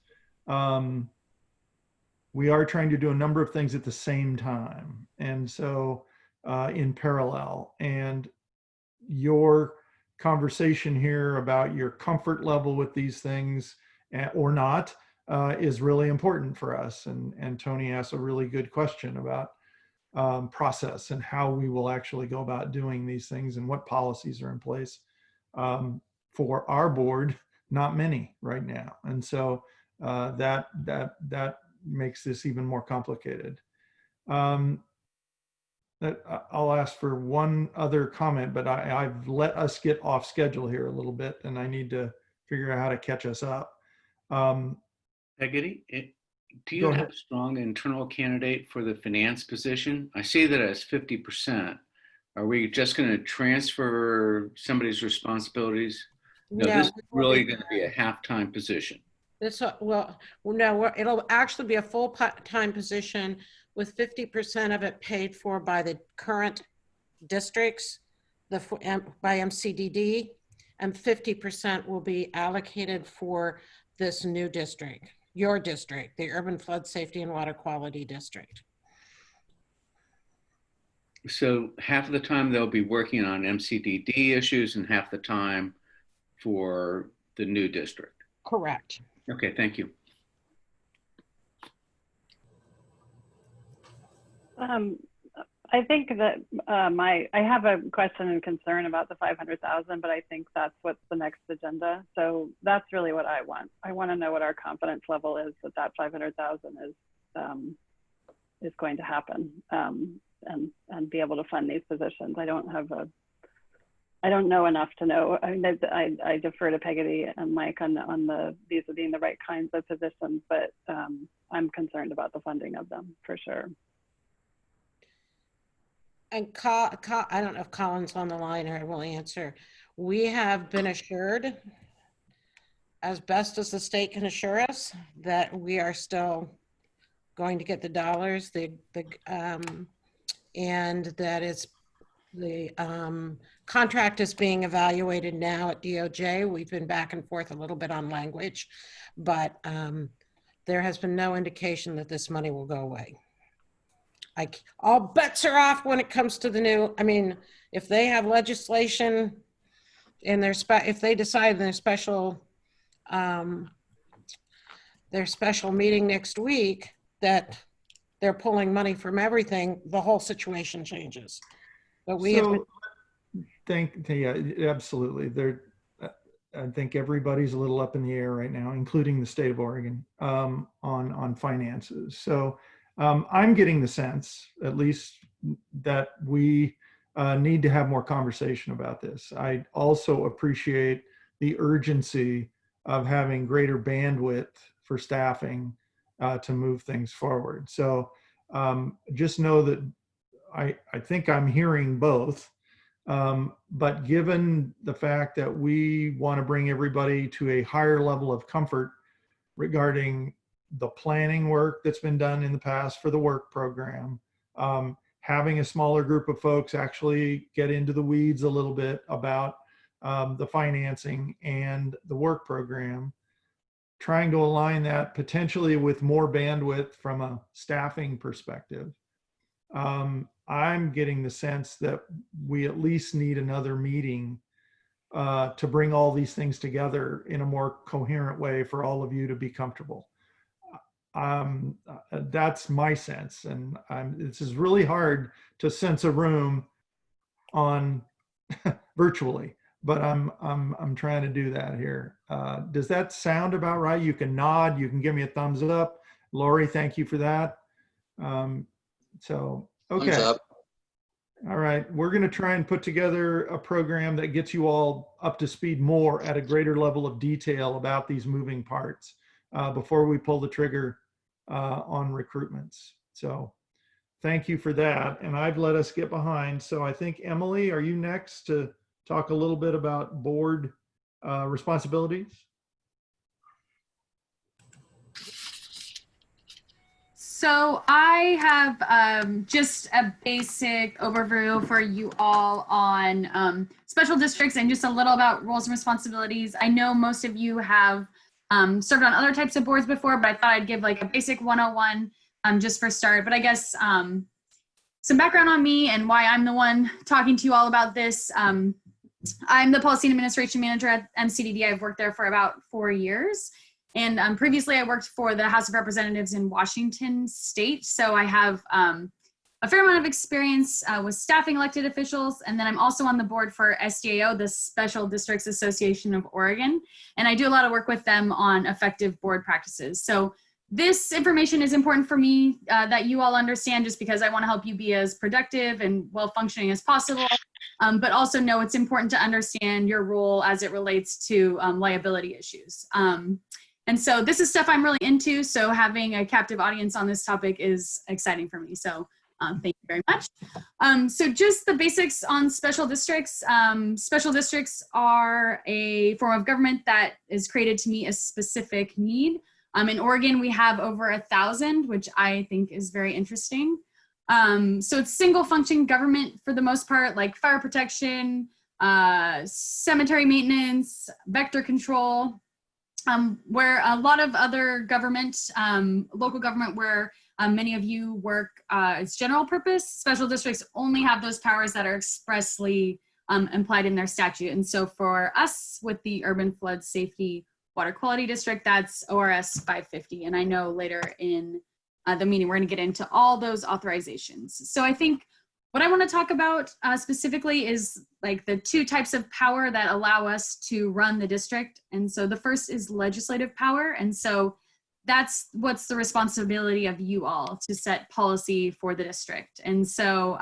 Speaker 1: we are trying to do a number of things at the same time, and so in parallel. And your conversation here about your comfort level with these things or not is really important for us. And Tony asked a really good question about process and how we will actually go about doing these things and what policies are in place for our board. Not many right now, and so that makes this even more complicated. I'll ask for one other comment, but I've let us get off schedule here a little bit, and I need to figure out how to catch us up.
Speaker 12: Peggy, do you have a strong internal candidate for the finance position? I see that as 50%. Are we just going to transfer somebody's responsibilities? No, this is really going to be a half-time position.
Speaker 7: Well, no, it'll actually be a full-time position with 50% of it paid for by the current districts, by MCDD, and 50% will be allocated for this new district, your district, the Urban Flood Safety and Water Quality District.
Speaker 12: So half of the time they'll be working on MCDD issues and half the time for the new district.
Speaker 7: Correct.
Speaker 12: Okay, thank you.
Speaker 10: I think that I have a question and concern about the 500,000, but I think that's what's the next agenda. So that's really what I want. I want to know what our confidence level is that 500,000 is going to happen and be able to fund these positions. I don't know enough to know. I mean, I defer to Peggy and Mike on these being the right kinds of positions, but I'm concerned about the funding of them for sure.
Speaker 7: And I don't know if Colin's on the line or will answer. We have been assured, as best as the state can assure us, that we are still going to get the dollars, and that it's the contract is being evaluated now at DOJ. We've been back and forth a little bit on language, but there has been no indication that this money will go away. All bets are off when it comes to the new. I mean, if they have legislation in their if they decide in their special meeting next week that they're pulling money from everything, the whole situation changes. But we
Speaker 1: yeah, absolutely. I think everybody's a little up in the air right now, including the state of Oregon, on finances. So I'm getting the sense, at least, that we need to have more conversation about this. I also appreciate the urgency of having greater bandwidth for staffing to move things forward. So just know that I think I'm hearing both, but given the fact that we want to bring everybody to a higher level of comfort regarding the planning work that's been done in the past for the work program, having a smaller group of folks actually get into the weeds a little bit about the financing and the work program, trying to align that potentially with more bandwidth from a staffing perspective. I'm getting the sense that we at least need another meeting to bring all these things together in a more coherent way for all of you to be comfortable. That's my sense, and this is really hard to sense a room on virtually, but I'm trying to do that here. Does that sound about right? You can nod, you can give me a thumbs up. Lori, thank you for that. So,
Speaker 3: Thumbs
Speaker 1: okay.
Speaker 3: up.
Speaker 1: All right. We're going to try and put together a program that gets you all up to speed more at a greater level of detail about these moving parts before we pull the trigger on recruitments. So thank you for that. And I've let us get behind. So I think, Emily, are you next to talk a little bit about board responsibilities?
Speaker 2: So I have just a basic overview for you all on special districts and just a little about roles and responsibilities. I know most of you have served on other types of boards before, but I thought I'd give like a basic 101 just for start. But I guess some background on me and why I'm the one talking to you all about this. I'm the Policy and Administration Manager at MCDD. I've worked there for about 4 years. And previously I worked for the House of Representatives in Washington State. So I have a fair amount of experience with staffing elected officials. And then I'm also on the board for SDAO, the Special Districts Association of Oregon. And I do a lot of work with them on effective board practices. So this information is important for me that you all understand, just because I want to help you be as productive and well functioning as possible. But also know it's important to understand your role as it relates to liability issues. And so this is stuff I'm really into. So having a captive audience on this topic is exciting for me. So thank you very much. So just the basics on special districts. Special districts are a form of government that is created to meet a specific need. In Oregon, we have over 1,000, which I think is very interesting. So it's single function government for the most part, like fire protection, cemetery maintenance, vector control, where a lot of other government, local government where many of you work, it's general purpose. Special districts only have those powers that are expressly implied in their statute. And so for us with the Urban Flood Safety Water Quality District, that's ORS 550. And I know later in the meeting, we're going to get into all those authorizations. So I think what I want to talk about specifically is like the 2 types of power that allow us to run the district. And so the first is legislative power. And so that's what's the responsibility of you all to set policy for the district. And so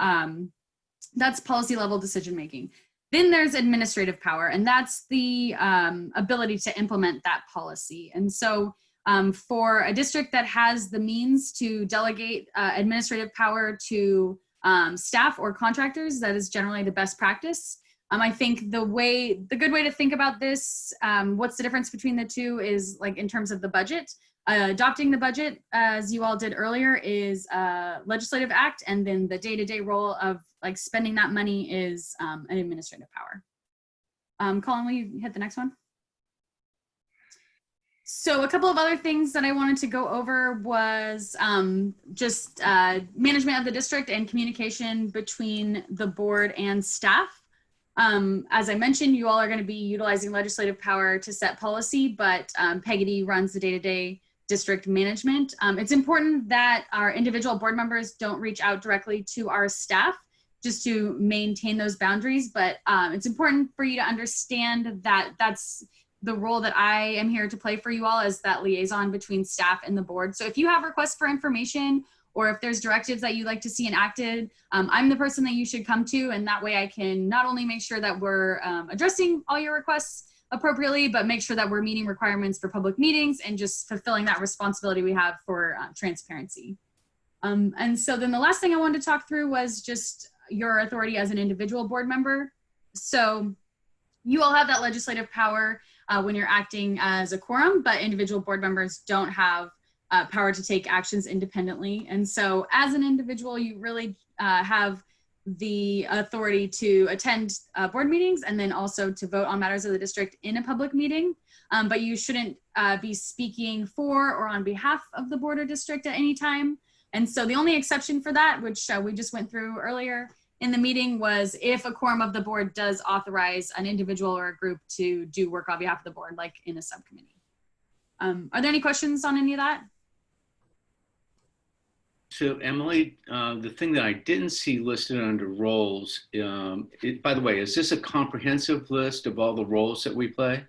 Speaker 2: that's policy level decision making. Then there's administrative power, and that's the ability to implement that policy. And so for a district that has the means to delegate administrative power to staff or contractors, that is generally the best practice. I think the good way to think about this, what's the difference between the two is like in terms of the budget. Adopting the budget, as you all did earlier, is a legislative act, and then the day-to-day role of like spending that money is an administrative power. Colin, will you hit the next one? So a couple of other things that I wanted to go over was just management of the district and communication between the board and staff. As I mentioned, you all are going to be utilizing legislative power to set policy, but Peggy runs the day-to-day district management. It's important that our individual board members don't reach out directly to our staff just to maintain those boundaries, but it's important for you to understand that that's the role that I am here to play for you all, as that liaison between staff and the board. So if you have requests for information, or if there's directives that you'd like to see enacted, I'm the person that you should come to, and that way I can not only make sure that we're addressing all your requests appropriately, but make sure that we're meeting requirements for public meetings and just fulfilling that responsibility we have for transparency. And so then the last thing I wanted to talk through was just your authority as an individual board member. So you all have that legislative power when you're acting as a quorum, but individual board members don't have power to take actions independently. And so as an individual, you really have the authority to attend board meetings and then also to vote on matters of the district in a public meeting. But you shouldn't be speaking for or on behalf of the board or district at any time. And so the only exception for that, which we just went through earlier in the meeting, was if a quorum of the board does authorize an individual or a group to do work on behalf of the board, like in a subcommittee. Are there any questions on any of that?
Speaker 12: So Emily, the thing that I didn't see listed under roles, by the way, is this a comprehensive list of all the roles that we play?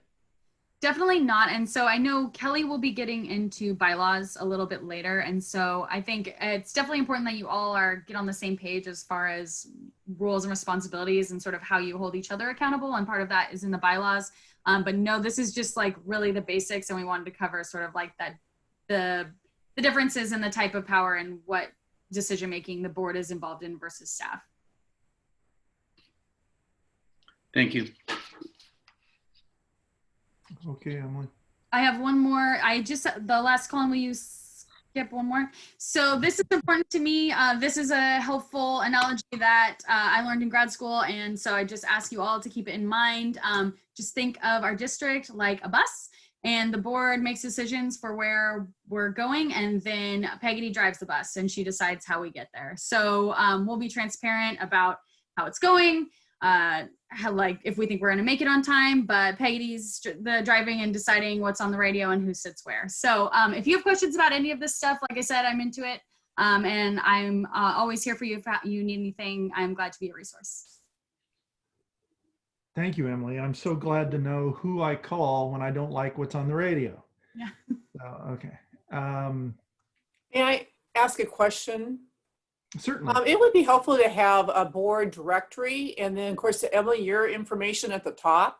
Speaker 2: Definitely not. And so I know Kelly will be getting into bylaws a little bit later. And so I think it's definitely important that you all get on the same page as far as roles and responsibilities and sort of how you hold each other accountable. And part of that is in the bylaws. But no, this is just like really the basics. And we wanted to cover sort of like that, the differences in the type of power and what decision-making the board is involved in versus staff.
Speaker 12: Thank you.
Speaker 1: Okay, Emily.
Speaker 2: I have one more. The last column, will you skip one more? So this is important to me. This is a helpful analogy that I learned in grad school. And so I just ask you all to keep it in mind. Just think of our district like a bus, and the board makes decisions for where we're going. And then Peggy drives the bus and she decides how we get there. So we'll be transparent about how it's going, how, like, if we think we're going to make it on time, but Peggy's the driving and deciding what's on the radio and who sits where. So if you have questions about any of this stuff, like I said, I'm into it. And I'm always here for you. If you need anything, I'm glad to be a resource.
Speaker 1: Thank you, Emily. I'm so glad to know who I call when I don't like what's on the radio.
Speaker 2: Yeah.
Speaker 1: Okay.
Speaker 4: May I ask a question?
Speaker 1: Certainly.
Speaker 4: It would be helpful to have a board directory, and then of course, Emily, your information at the top.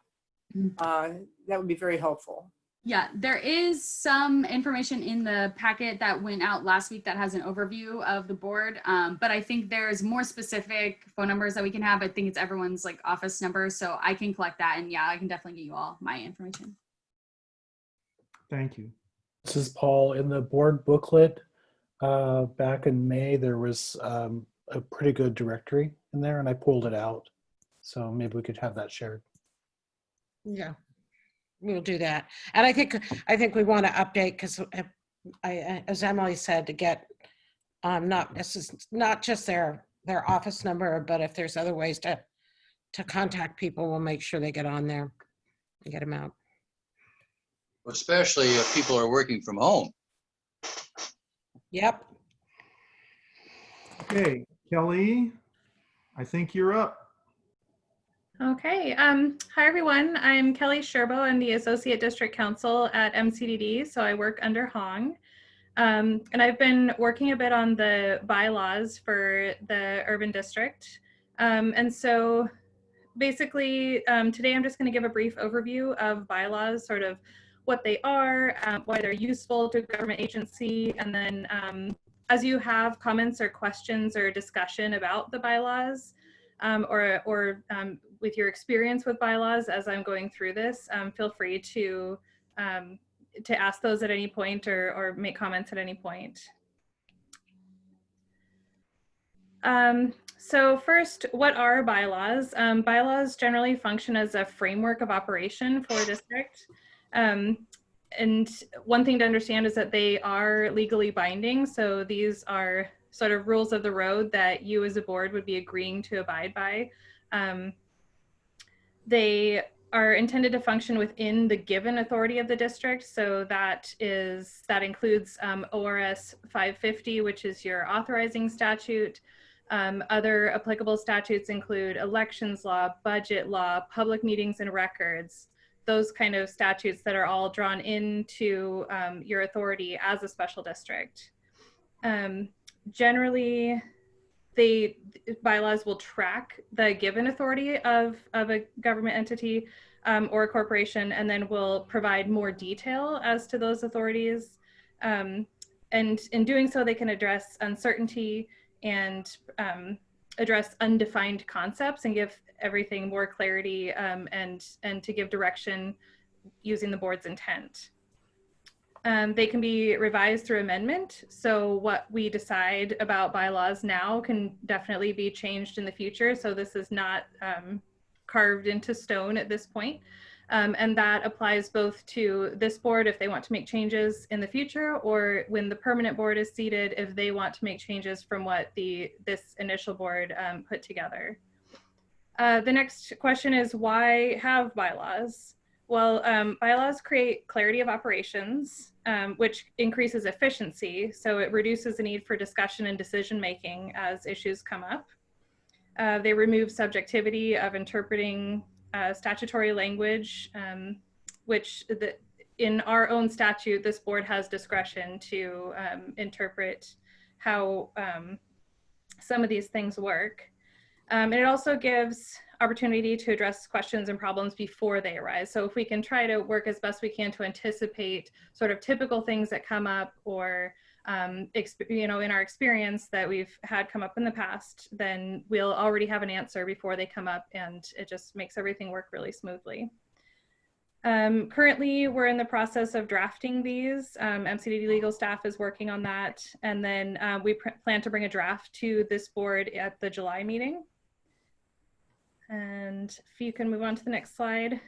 Speaker 4: That would be very helpful.
Speaker 2: Yeah, there is some information in the packet that went out last week that has an overview of the board, but I think there's more specific phone numbers that we can have. I think it's everyone's like office number, so I can collect that, and yeah, I can definitely get you all my information.
Speaker 1: Thank you.
Speaker 13: This is Paul. In the board booklet back in May, there was a pretty good directory in there, and I pulled it out. So maybe we could have that shared.
Speaker 7: Yeah, we'll do that. And I think we want to update, because as Emily said, to get this is not just their office number, but if there's other ways to contact people, we'll make sure they get on there and get them out.
Speaker 3: Especially if people are working from home.
Speaker 7: Yep.
Speaker 1: Okay, Kelly, I think you're up.
Speaker 19: Okay. Hi, everyone. I'm Kelly Sherbo. I'm the Associate District Counsel at MCDD, so I work under Hong. And I've been working a bit on the bylaws for the urban district. And so basically, today I'm just going to give a brief overview of bylaws, sort of what they are, why they're useful to a government agency, and then as you have comments or questions or discussion about the bylaws, or with your experience with bylaws as I'm going through this, feel free to ask those at any point or make comments at any point. So first, what are bylaws? Bylaws generally function as a framework of operation for a district. And one thing to understand is that they are legally binding. So these are sort of rules of the road that you as a board would be agreeing to abide by. They are intended to function within the given authority of the district. So that includes ORS 550, which is your authorizing statute. Other applicable statutes include elections law, budget law, public meetings and records, those kind of statutes that are all drawn into your authority as a special district. Generally, bylaws will track the given authority of a government entity or a corporation, and then will provide more detail as to those authorities. And in doing so, they can address uncertainty and address undefined concepts and give everything more clarity, and to give direction using the board's intent. They can be revised through amendment. So what we decide about bylaws now can definitely be changed in the future. So this is not carved into stone at this point. And that applies both to this board if they want to make changes in the future, or when the permanent board is seated, if they want to make changes from what this initial board put together. The next question is, why have bylaws? Well, bylaws create clarity of operations, which increases efficiency. So it reduces the need for discussion and decision-making as issues come up. They remove subjectivity of interpreting statutory language. which in our own statute, this board has discretion to interpret how some of these things work. And it also gives opportunity to address questions and problems before they arise. So if we can try to work as best we can to anticipate sort of typical things that come up, or in our experience that we've had come up in the past, then we'll already have an answer before they come up, and it just makes everything work really smoothly. Currently, we're in the process of drafting these. MCDD legal staff is working on that. And then we plan to bring a draft to this board at the July meeting. And if you can move on to the next slide.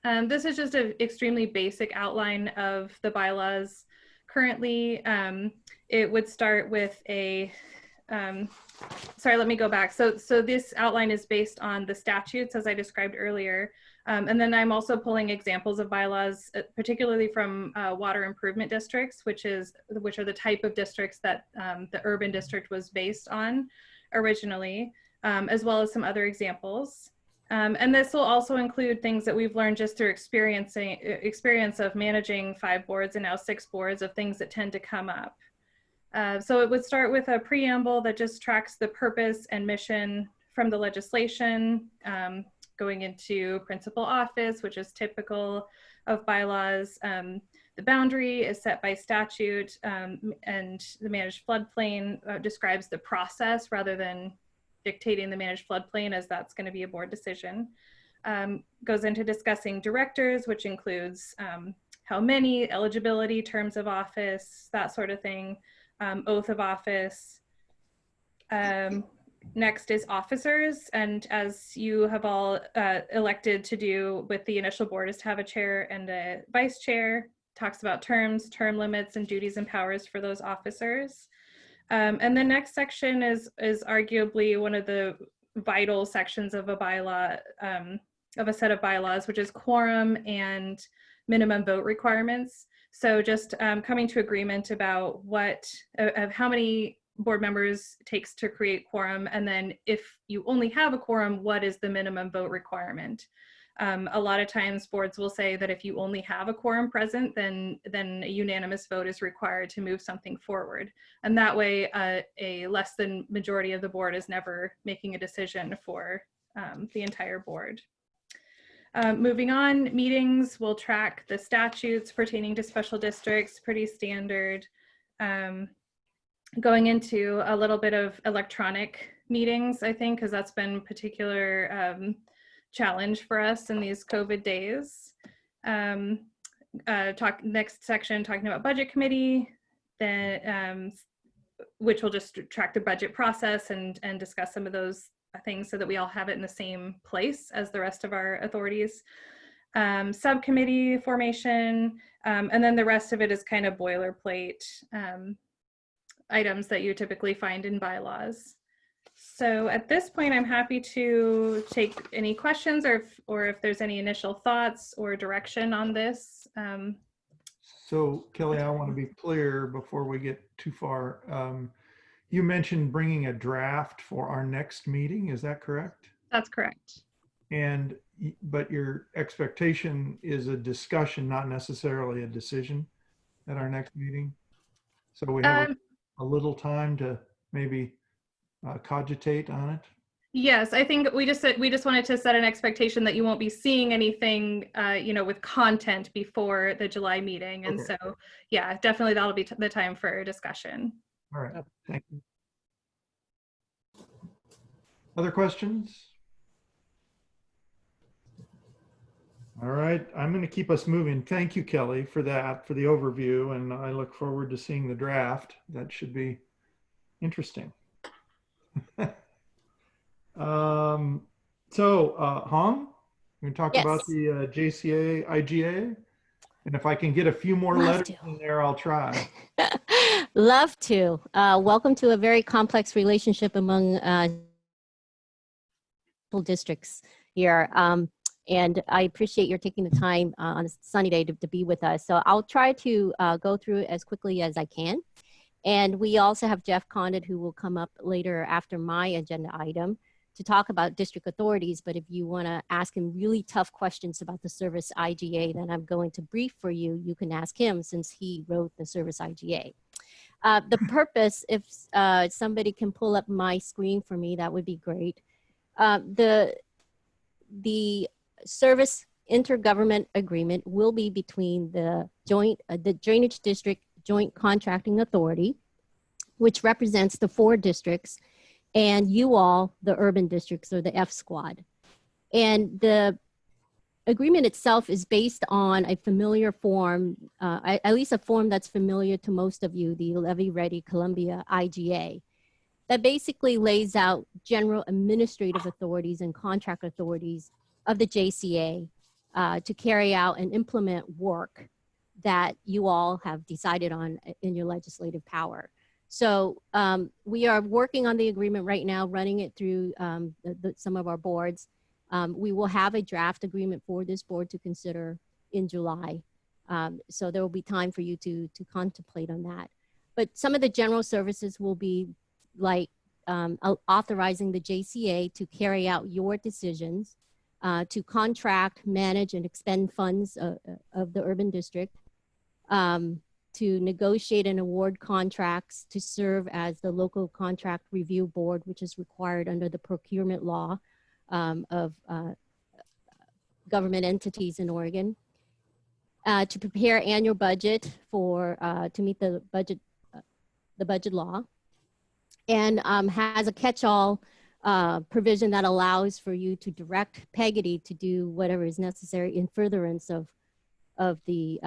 Speaker 19: This is just an extremely basic outline of the bylaws. Currently, it would start with a, sorry, let me go back. So this outline is based on the statutes as I described earlier. And then I'm also pulling examples of bylaws, particularly from water improvement districts, which are the type of districts that the urban district was based on originally, as well as some other examples. And this will also include things that we've learned just through experience of managing 5 boards and now 6 boards, of things that tend to come up. So it would start with a preamble that just tracks the purpose and mission from the legislation, going into principal office, which is typical of bylaws. The boundary is set by statute, and the managed floodplain describes the process rather than dictating the managed floodplain, as that's going to be a board decision. Goes into discussing directors, which includes how many, eligibility, terms of office, that sort of thing, oath of office. Next is officers, and as you have all elected to do with the initial board, is to have a chair and a vice chair. Talks about terms, term limits, and duties and powers for those officers. And the next section is arguably one of the vital sections of a bylaw, of a set of bylaws, which is quorum and minimum vote requirements. So just coming to agreement about how many board members takes to create quorum, and then if you only have a quorum, what is the minimum vote requirement? A lot of times boards will say that if you only have a quorum present, then a unanimous vote is required to move something forward. And that way a less than majority of the board is never making a decision for the entire board. Moving on, meetings will track the statutes pertaining to special districts, pretty standard. Going into a little bit of electronic meetings, I think, because that's been particular challenge for us in these COVID days. Next section, talking about budget committee, then which will just track the budget process and discuss some of those things so that we all have it in the same place as the rest of our authorities. Subcommittee formation, and then the rest of it is kind of boilerplate items that you typically find in bylaws. So at this point, I'm happy to take any questions or if there's any initial thoughts or direction on this.
Speaker 1: So Kelly, I want to be clear before we get too far. You mentioned bringing a draft for our next meeting. Is that correct?
Speaker 19: That's correct.
Speaker 1: But your expectation is a discussion, not necessarily a decision at our next meeting. So we have a little time to maybe cogitate on it.
Speaker 19: Yes, I think we just wanted to set an expectation that you won't be seeing anything, with content before the July meeting, and okay. So yeah, definitely that'll be the time for discussion.
Speaker 1: All right, thank you. Other questions? All right, I'm going to keep us moving. Thank you, Kelly, for that, for the overview, and I look forward to seeing the draft. That should be interesting. Hong, we talk
Speaker 16: yes.
Speaker 1: about the JCA, IGA, and if I can get a few more letters in there, I'll try.
Speaker 16: Love to. Welcome to a very complex relationship among districts here. And I appreciate your taking the time on a sunny day to be with us. So I'll try to go through it as quickly as I can. And we also have Jeff Condit, who will come up later after my agenda item to talk about district authorities, but if you want to ask him really tough questions about the service IGA that I'm going to brief for you, you can ask him since he wrote the service IGA. The purpose, if somebody can pull up my screen for me, that would be great. The service intergovernment agreement will be between the Drainage District Joint Contracting Authority, which represents the 4 districts, and you all, the urban districts, or the F squad. And the agreement itself is based on a familiar form, at least a form that's familiar to most of you, the Levy Ready Columbia IGA, that basically lays out general administrative authorities and contract authorities of the JCA to carry out and implement work that you all have decided on in your legislative power. So we are working on the agreement right now, running it through some of our boards. We will have a draft agreement for this board to consider in July. So there will be time for you to contemplate on that. But some of the general services will be like authorizing the JCA to carry out your decisions, to contract, manage, and expend funds of the urban district, to negotiate and award contracts, to serve as the local contract review board, which is required under the procurement law of government entities in Oregon, to prepare annual budget for to meet the budget law, and has a catch-all provision that allows for you to direct Peggotty to do whatever is necessary in furtherance of the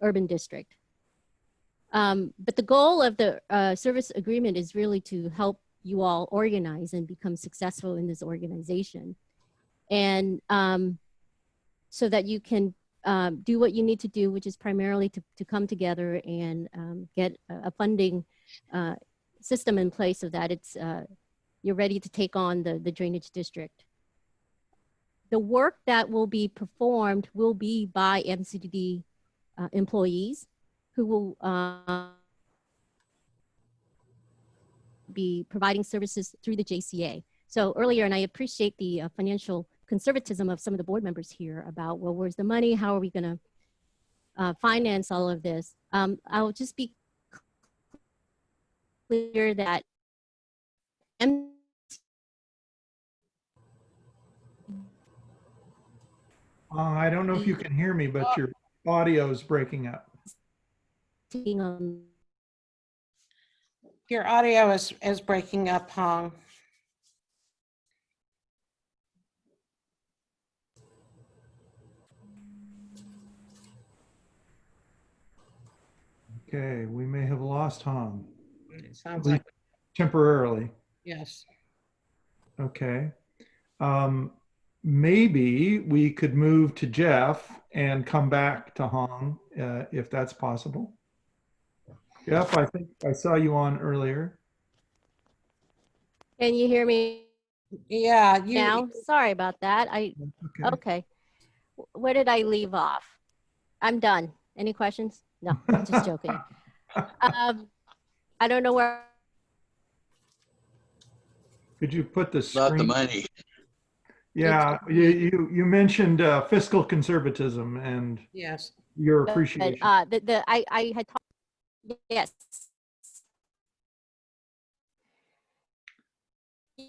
Speaker 16: urban district. But the goal of the service agreement is really to help you all organize and become successful in this organization. And so that you can do what you need to do, which is primarily to come together and get a funding system in place so that it's you're ready to take on the drainage district. The work that will be performed will be by MCDD employees who will be providing services through the JCA. So earlier, and I appreciate the financial conservatism of some of the board members here about, well, where's the money? How are we going to finance all of this? I'll just be clear that
Speaker 1: I don't know if you can hear me, but your audio is breaking up.
Speaker 7: Your audio is breaking up, Hong.
Speaker 1: Okay, we may have lost Hong.
Speaker 7: It sounds like
Speaker 1: temporarily.
Speaker 7: yes.
Speaker 1: Okay. Maybe we could move to Jeff and come back to Hong if that's possible. Jeff, I think I saw you on earlier.
Speaker 16: Can you hear me?
Speaker 7: Yeah.
Speaker 16: Now? Sorry about that. Okay. Where did I leave off? I'm done. Any questions? No, I'm just joking. I don't know where.
Speaker 1: Could you put the screen?
Speaker 3: About the money.
Speaker 1: Yeah, you mentioned fiscal conservatism and
Speaker 7: yes,
Speaker 1: your appreciation.
Speaker 16: I had talked. Yes.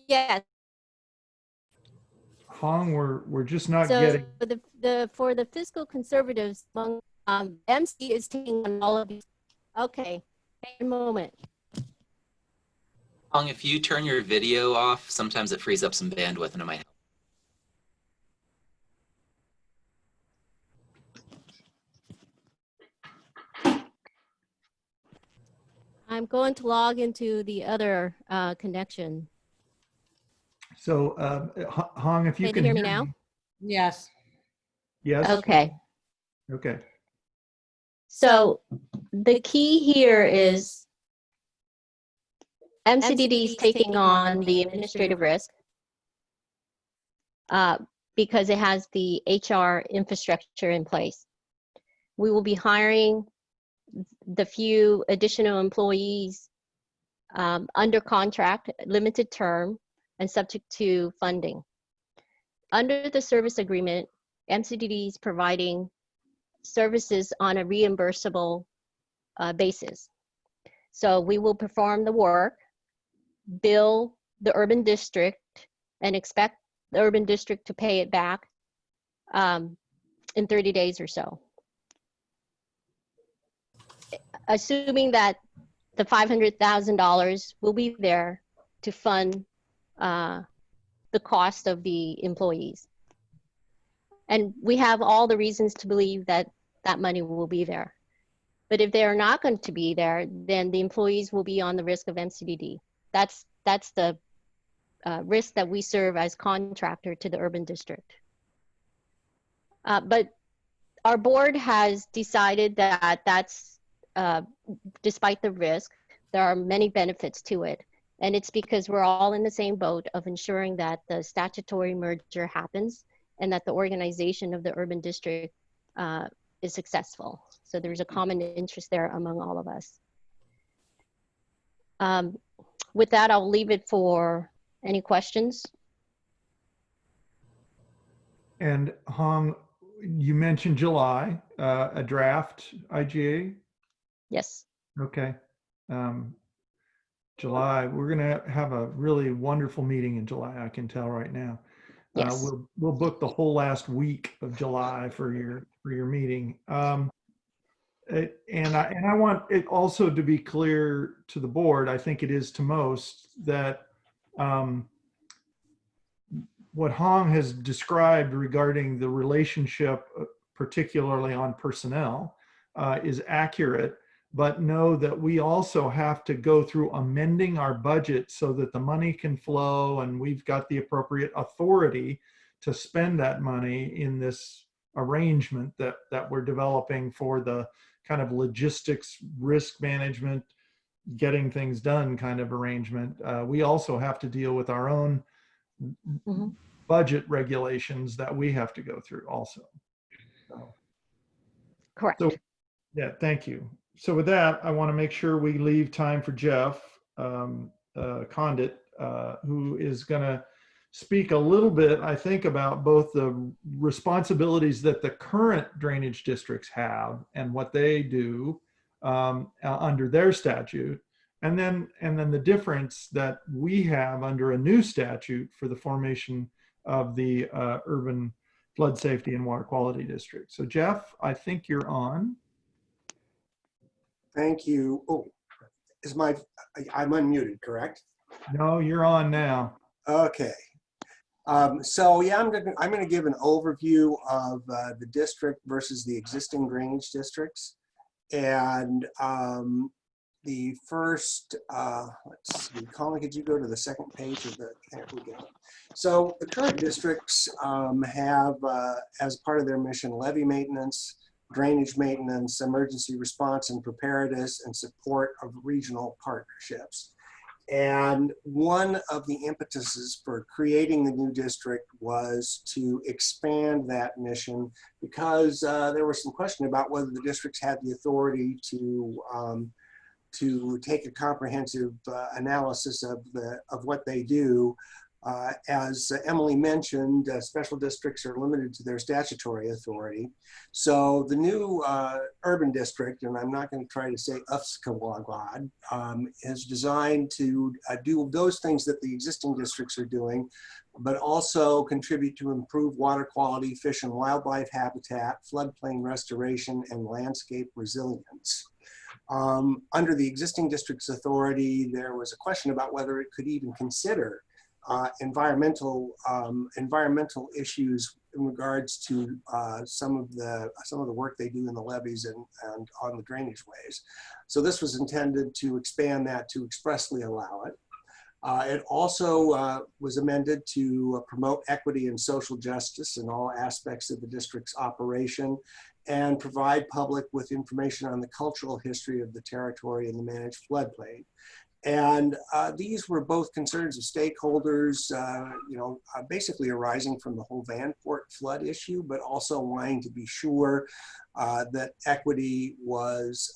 Speaker 16: Yes.
Speaker 1: Hong, we're just not
Speaker 16: so
Speaker 1: getting.
Speaker 16: For the fiscal conservatives, MC is taking on all of these. Okay, a moment.
Speaker 20: Hong, if you turn your video off, sometimes it frees up some bandwidth and it might help.
Speaker 16: I'm going to log into the other connection.
Speaker 1: So, Hong, if you can
Speaker 16: hear me now?
Speaker 7: Yes.
Speaker 1: Yes.
Speaker 16: Okay.
Speaker 1: Okay.
Speaker 16: So the key here is MCDD is taking on the administrative risk because it has the HR infrastructure in place. We will be hiring the few additional employees under contract, limited term, and subject to funding. Under the service agreement, MCDD is providing services on a reimbursable basis. So we will perform the work, bill the urban district, and expect the urban district to pay it back in 30 days or so. Assuming that the $500,000 will be there to fund the cost of the employees. And we have all the reasons to believe that that money will be there. But if they are not going to be there, then the employees will be on the risk of MCDD. That's the risk that we serve as contractor to the urban district. But our board has decided that that's, despite the risk, there are many benefits to it. And it's because we're all in the same boat of ensuring that the statutory merger happens and that the organization of the urban district is successful. So there's a common interest there among all of us. With that, I'll leave it for any questions.
Speaker 1: And Hong, you mentioned July, a draft IGA?
Speaker 16: Yes.
Speaker 1: Okay. July, we're going to have a really wonderful meeting in July, I can tell right now.
Speaker 16: Yes.
Speaker 1: We'll book the whole last week of July for your meeting. And I want it also to be clear to the board, I think it is to most, that what Hong has described regarding the relationship, particularly on personnel, is accurate, but know that we also have to go through amending our budget so that the money can flow and we've got the appropriate authority to spend that money in this arrangement that we're developing for the kind of logistics, risk management, getting things done kind of arrangement. We also have to deal with our own budget regulations that we have to go through also. So,
Speaker 16: correct.
Speaker 1: So, yeah, thank you. So with that, I want to make sure we leave time for Jeff Condit, who is going to speak a little bit, I think, about both the responsibilities that the current drainage districts have and what they do under their statute, and then the difference that we have under a new statute for the formation of the urban flood safety and water quality district. So Jeff, I think you're on.
Speaker 21: Thank you. Oh, I'm unmuted, correct?
Speaker 1: No, you're on now.
Speaker 21: Okay. So yeah, I'm going to give an overview of the district versus the existing drainage districts. And the first, let's see, Colin, could you go to the second page of the, there we go. So the current districts have, as part of their mission, levee maintenance, drainage maintenance, emergency response and preparedness, and support of regional partnerships. And one of the impetuses for creating the new district was to expand that mission because there was some question about whether the districts had the authority to take a comprehensive analysis of what they do. As Emily mentioned, special districts are limited to their statutory authority. So the new urban district, and I'm not going to try to say UFSWQD, is designed to do those things that the existing districts are doing, but also contribute to improve water quality, fish and wildlife habitat, floodplain restoration, and landscape resilience. Under the existing district's authority, there was a question about whether it could even consider environmental issues in regards to some of the work they do in the levees and on the drainage ways. So this was intended to expand that to expressly allow it. It also was amended to promote equity and social justice in all aspects of the district's operation and provide public with information on the cultural history of the territory and the managed floodplain. And these were both concerns of stakeholders, basically arising from the whole Vanport flood issue, but also wanting to be sure that equity was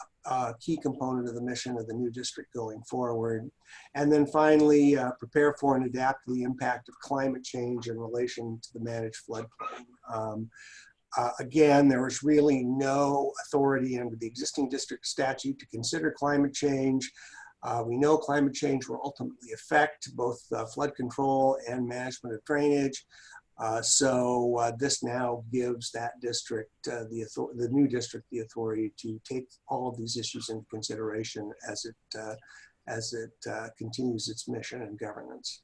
Speaker 21: key component of the mission of the new district going forward. And then finally, prepare for and adapt to the impact of climate change in relation to the managed floodplain. Again, there is really no authority under the existing district statute to consider climate change. We know climate change will ultimately affect both flood control and management of drainage. So this now gives that district, the new district, the authority to take all of these issues into consideration as it continues its mission and governance.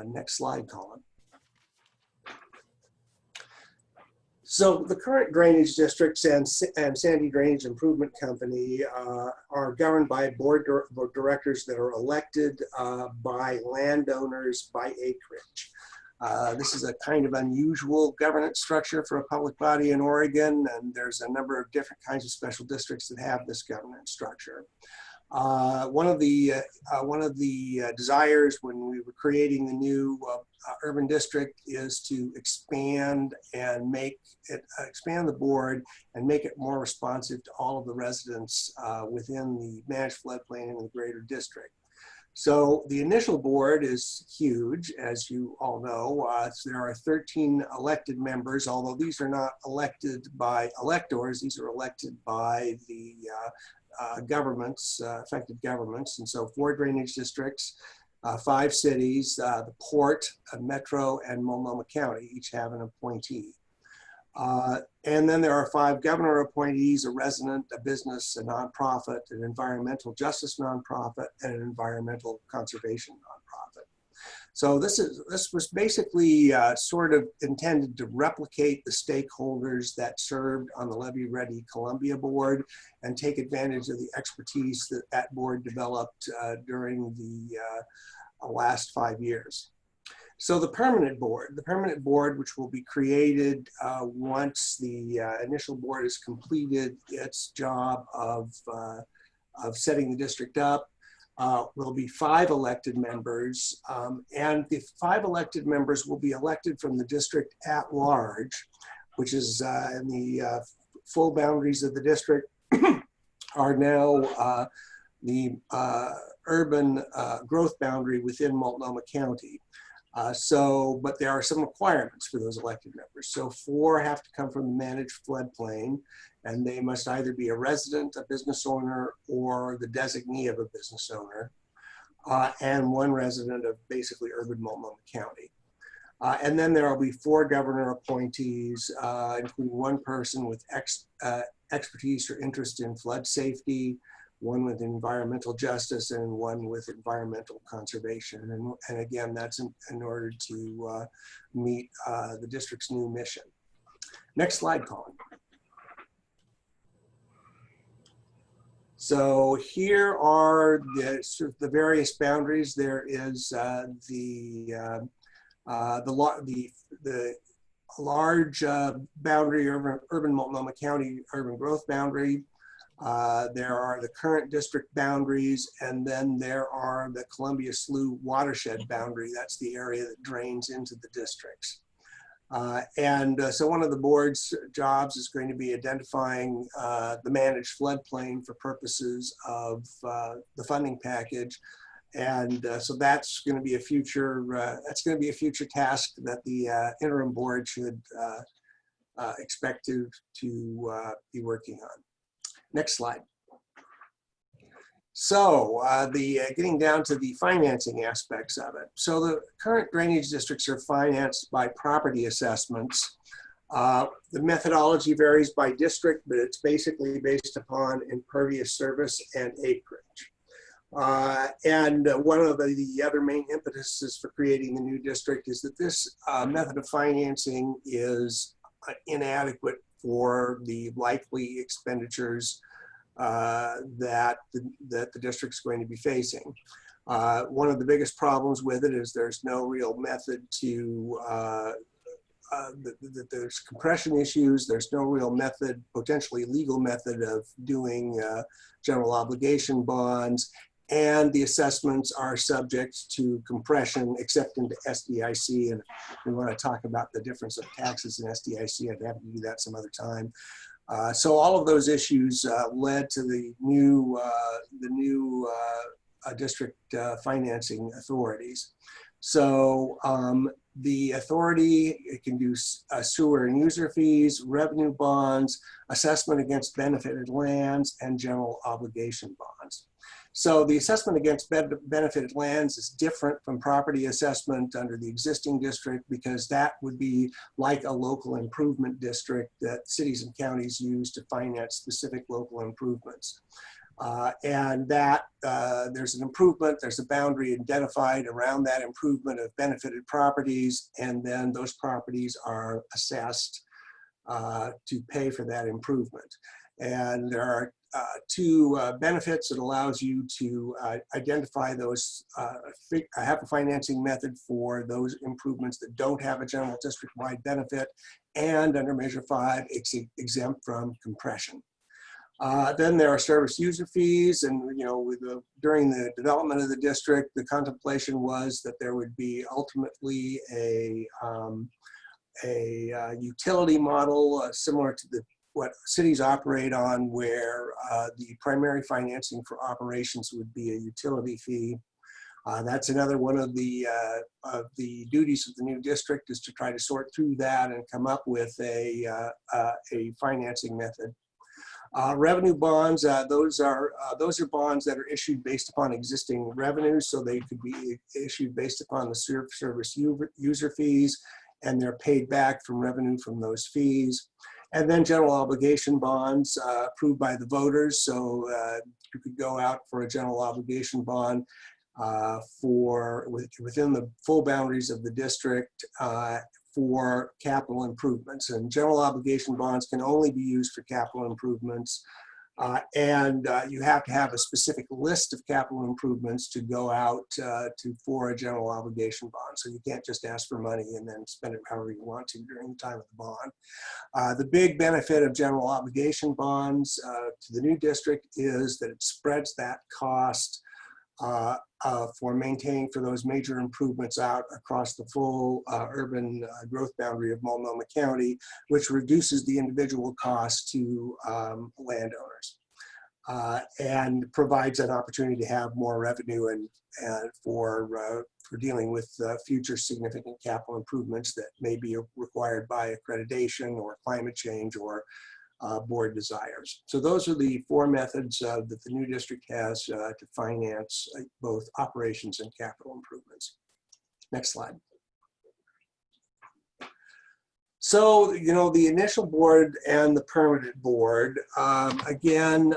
Speaker 21: Next slide, Colin. So the current drainage districts and Sandy Drainage Improvement Company are governed by board directors that are elected by landowners by acreage. This is a kind of unusual governance structure for a public body in Oregon, and there's a number of different kinds of special districts that have this governance structure. One of the desires when we were creating the new urban district is to expand and expand the board and make it more responsive to all of the residents within the managed floodplain in the greater district. So the initial board is huge, as you all know. There are 13 elected members, although these are not elected by electors. These are elected by the governments, affected governments. And so 4 drainage districts, 5 cities, the Port, Metro, and Multnomah County each have an appointee. And then there are 5 governor appointees, a resident, a business, a nonprofit, an environmental justice nonprofit, and an environmental conservation nonprofit. So this was basically sort of intended to replicate the stakeholders that served on the Levy Ready Columbia board and take advantage of the expertise that that board developed during the last 5 years. So the permanent board, which will be created once the initial board has completed its job of setting the district up, will be 5 elected members, and the 5 elected members will be elected from the district at large, which is in the full boundaries of the district are now the urban growth boundary within Multnomah County. But there are some requirements for those elected members. So 4 have to come from the managed floodplain, and they must either be a resident, a business owner, or the designee of a business owner, and 1 resident of basically urban Multnomah County. And then there will be 4 governor appointees, including 1 person with expertise or interest in flood safety, 1 with environmental justice, and 1 with environmental conservation. And again, that's in order to meet the district's new mission. Next slide, Colin. So here are the various boundaries. There is the large boundary, urban Multnomah County urban growth boundary. There are the current district boundaries, and then there are the Columbia Slough watershed boundary. That's the area that drains into the districts. So one of the board's jobs is going to be identifying the managed floodplain for purposes of the funding package. And so that's going to be a future task that the interim board should expect to be working on. Next slide. So getting down to the financing aspects of it. So the current drainage districts are financed by property assessments. The methodology varies by district, but it's basically based upon impervious surface and acreage. And one of the other main impetuses for creating the new district is that this method of financing is inadequate for the likely expenditures that the district's going to be facing. One of the biggest problems with it is there's no real method to, there's compression issues, there's no real method, potentially legal method of doing general obligation bonds, and the assessments are subject to compression except into SDIC. And if we want to talk about the difference of taxes in SDIC, I'd have to do that some other time. So all of those issues led to the new district financing authorities. So the authority, it can do sewer and user fees, revenue bonds, assessment against benefited lands, and general obligation bonds. So the assessment against benefited lands is different from property assessment under the existing district, because that would be like a local improvement district that cities and counties use to finance specific local improvements. And that there's an improvement, there's a boundary identified around that improvement of benefited properties, and then those properties are assessed to pay for that improvement. And there are two benefits. It allows you to identify those, have a financing method for those improvements that don't have a general district-wide benefit, and under Measure 5, it's exempt from compression. Then there are service user fees, and during the development of the district, the contemplation was that there would be ultimately a utility model similar to what cities operate on, where the primary financing for operations would be a utility fee. That's another one of the duties of the new district, is to try to sort through that and come up with a financing method. Revenue bonds, those are bonds that are issued based upon existing revenues, so they could be issued based upon the service user fees, and they're paid back from revenue from those fees. And then general obligation bonds approved by the voters, so you could go out for a general obligation bond within the full boundaries of the district for capital improvements. And general obligation bonds can only be used for capital improvements. And you have to have a specific list of capital improvements to go out for a general obligation bond. So you can't just ask for money and then spend it however you want to during the time of the bond. The big benefit of general obligation bonds to the new district is that it spreads that cost for maintaining for those major improvements out across the full urban growth boundary of Multnomah County, which reduces the individual cost to landowners and provides an opportunity to have more revenue and for dealing with future significant capital improvements that may be required by accreditation or climate change or board desires. So those are the four methods that the new district has to finance both operations and capital improvements. Next slide. So, the initial board and the permanent board, again,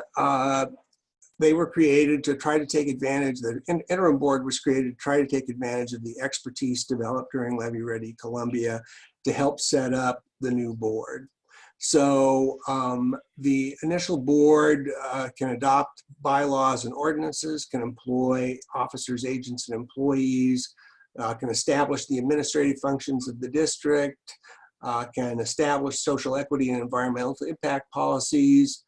Speaker 21: they were created to try to take advantage, the interim board was created to try to take advantage of the expertise developed during Levy Ready Columbia to help set up the new board. So the initial board can adopt bylaws and ordinances, can employ officers, agents, and employees, can establish the administrative functions of the district, can establish social equity and environmental impact policies,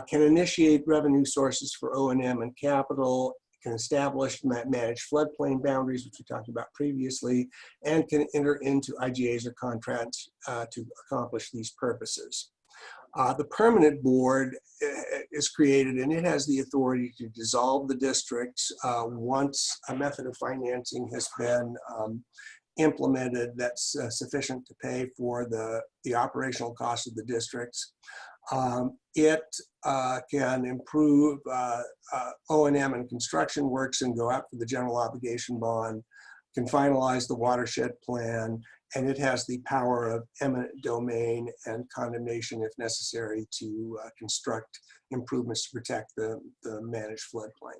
Speaker 21: can initiate revenue sources for O&M and capital, can establish manage floodplain boundaries, which we talked about previously, and can enter into IGAs or contracts to accomplish these purposes. The permanent board is created, and it has the authority to dissolve the districts once a method of financing has been implemented that's sufficient to pay for the operational costs of the districts. It can improve O&M and construction works and go out for the general obligation bond, can finalize the watershed plan, and it has the power of eminent domain and condemnation if necessary to construct improvements to protect the managed floodplain.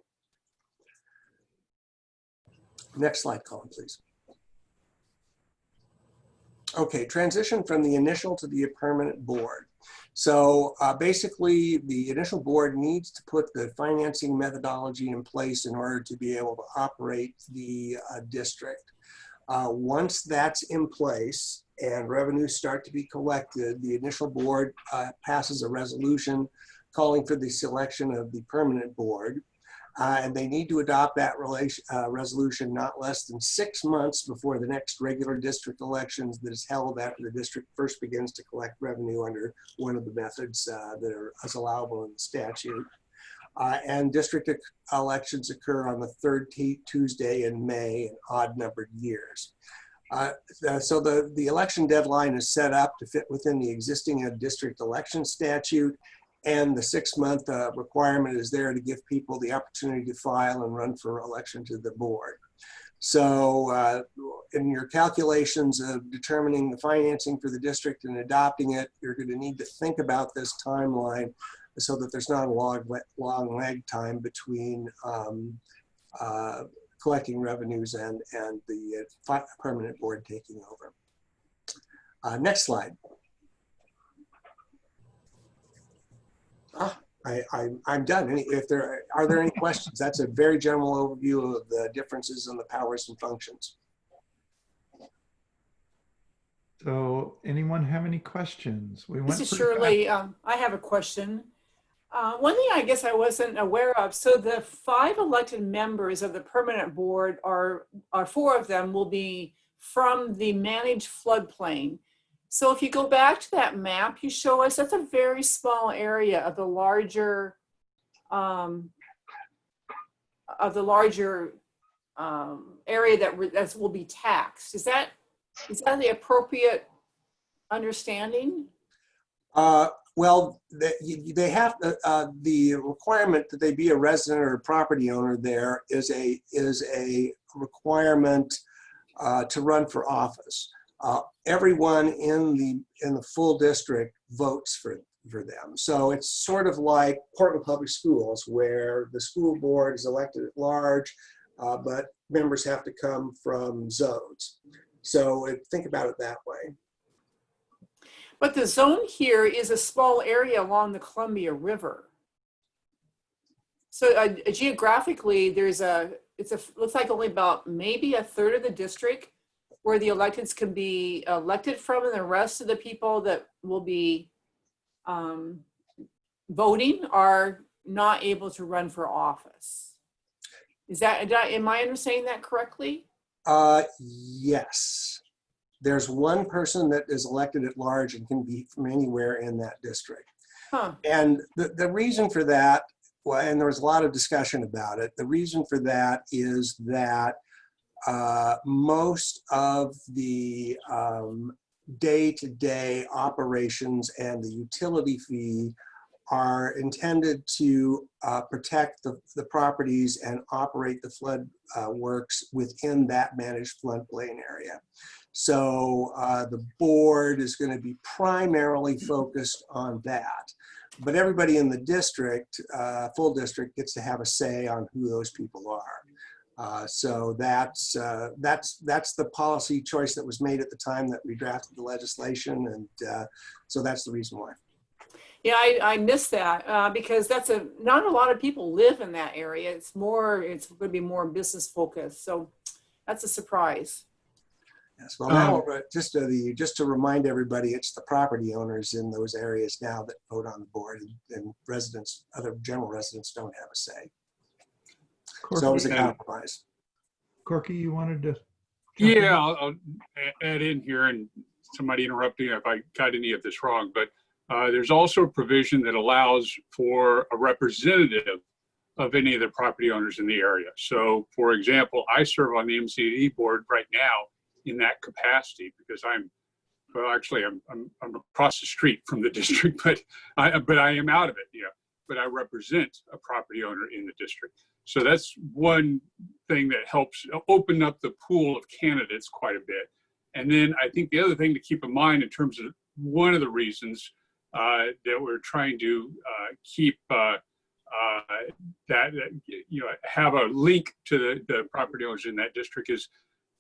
Speaker 21: Next slide, Colin, please. Okay, transition from the initial to the permanent board. So basically, the initial board needs to put the financing methodology in place in order to be able to operate the district. Once that's in place and revenues start to be collected, the initial board passes a resolution calling for the selection of the permanent board. And they need to adopt that resolution not less than 6 months before the next regular district elections that is held after the district first begins to collect revenue under one of the methods that are as allowable in the statute. And district elections occur on the third Tuesday in May in odd-numbered years. So the election deadline is set up to fit within the existing district election statute, and the 6-month requirement is there to give people the opportunity to file and run for election to the board. So in your calculations of determining the financing for the district and adopting it, you're going to need to think about this timeline so that there's not a long lag time between collecting revenues and the permanent board taking over. Next slide. I'm done. Are there any questions? That's a very general overview of the differences in the powers and functions.
Speaker 1: So anyone have any questions?
Speaker 4: This is Shirley. I have a question. One thing I guess I wasn't aware of, so the 5 elected members of the permanent board are 4 of them will be from the managed floodplain. So if you go back to that map you show us, that's a very small area of the larger area that will be taxed. Is that the appropriate understanding?
Speaker 21: Well, they have the requirement that they be a resident or a property owner there is a requirement to run for office. Everyone in the full district votes for them. So it's sort of like Portland Public Schools, where the school board is elected at large, but members have to come from zones. So think about it that way.
Speaker 4: But the zone here is a small area along the Columbia River. So geographically, looks like only about maybe a third of the district where the electeds can be elected from, and the rest of the people that will be voting are not able to run for office. Am I understanding that correctly?
Speaker 21: Yes. There's one person that is elected at large and can be from anywhere in that district.
Speaker 4: Huh.
Speaker 21: And the reason for that, well, and there was a lot of discussion about it, the reason for that is that most of the day-to-day operations and the utility fee are intended to protect the properties and operate the flood works within that managed floodplain area. So the board is going to be primarily focused on that. But everybody in the district, full district, gets to have a say on who those people are. So that's the policy choice that was made at the time that we drafted the legislation, and so that's the reason why.
Speaker 4: Yeah, I missed that because not a lot of people live in that area. It's going to be more business focused. So that's a surprise.
Speaker 21: Yes, well, now just to remind everybody, it's the property owners in those areas now that vote on the board, and residents, other general residents, don't have a say.
Speaker 1: Corky,
Speaker 21: so it was a compromise.
Speaker 1: Corky, you wanted to?
Speaker 18: Yeah, I'll add in here, and somebody interrupt me if I got any of this wrong, but there's also a provision that allows for a representative of any of the property owners in the area. So, for example, I serve on the MCD board right now in that capacity because I'm across the street from the district, but I am out of it. Yeah, but I represent a property owner in the district. So that's one thing that helps open up the pool of candidates quite a bit. And then I think the other thing to keep in mind in terms of one of the reasons that we're trying to keep have a link to the property owners in that district is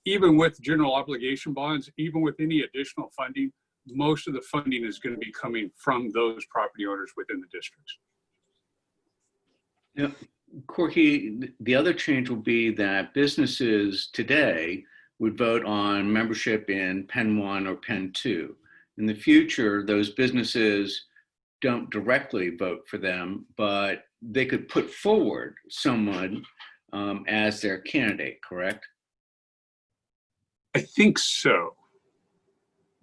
Speaker 18: even with general obligation bonds, even with any additional funding, most of the funding is going to be coming from those property owners within the districts.
Speaker 12: Yeah, Corky, the other change will be that businesses today would vote on membership in Penn 1 or Penn 2. In the future, those businesses don't directly vote for them, but they could put forward someone as their candidate, correct?
Speaker 18: I think so.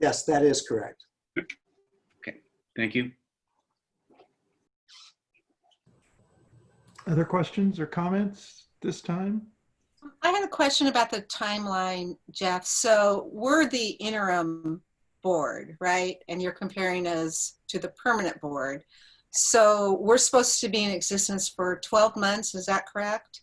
Speaker 21: Yes, that is correct.
Speaker 12: Okay, thank you.
Speaker 1: Other questions or comments this time?
Speaker 9: I had a question about the timeline, Jeff. So we're the interim board, right? And you're comparing us to the permanent board. So we're supposed to be in existence for 12 months, is that correct?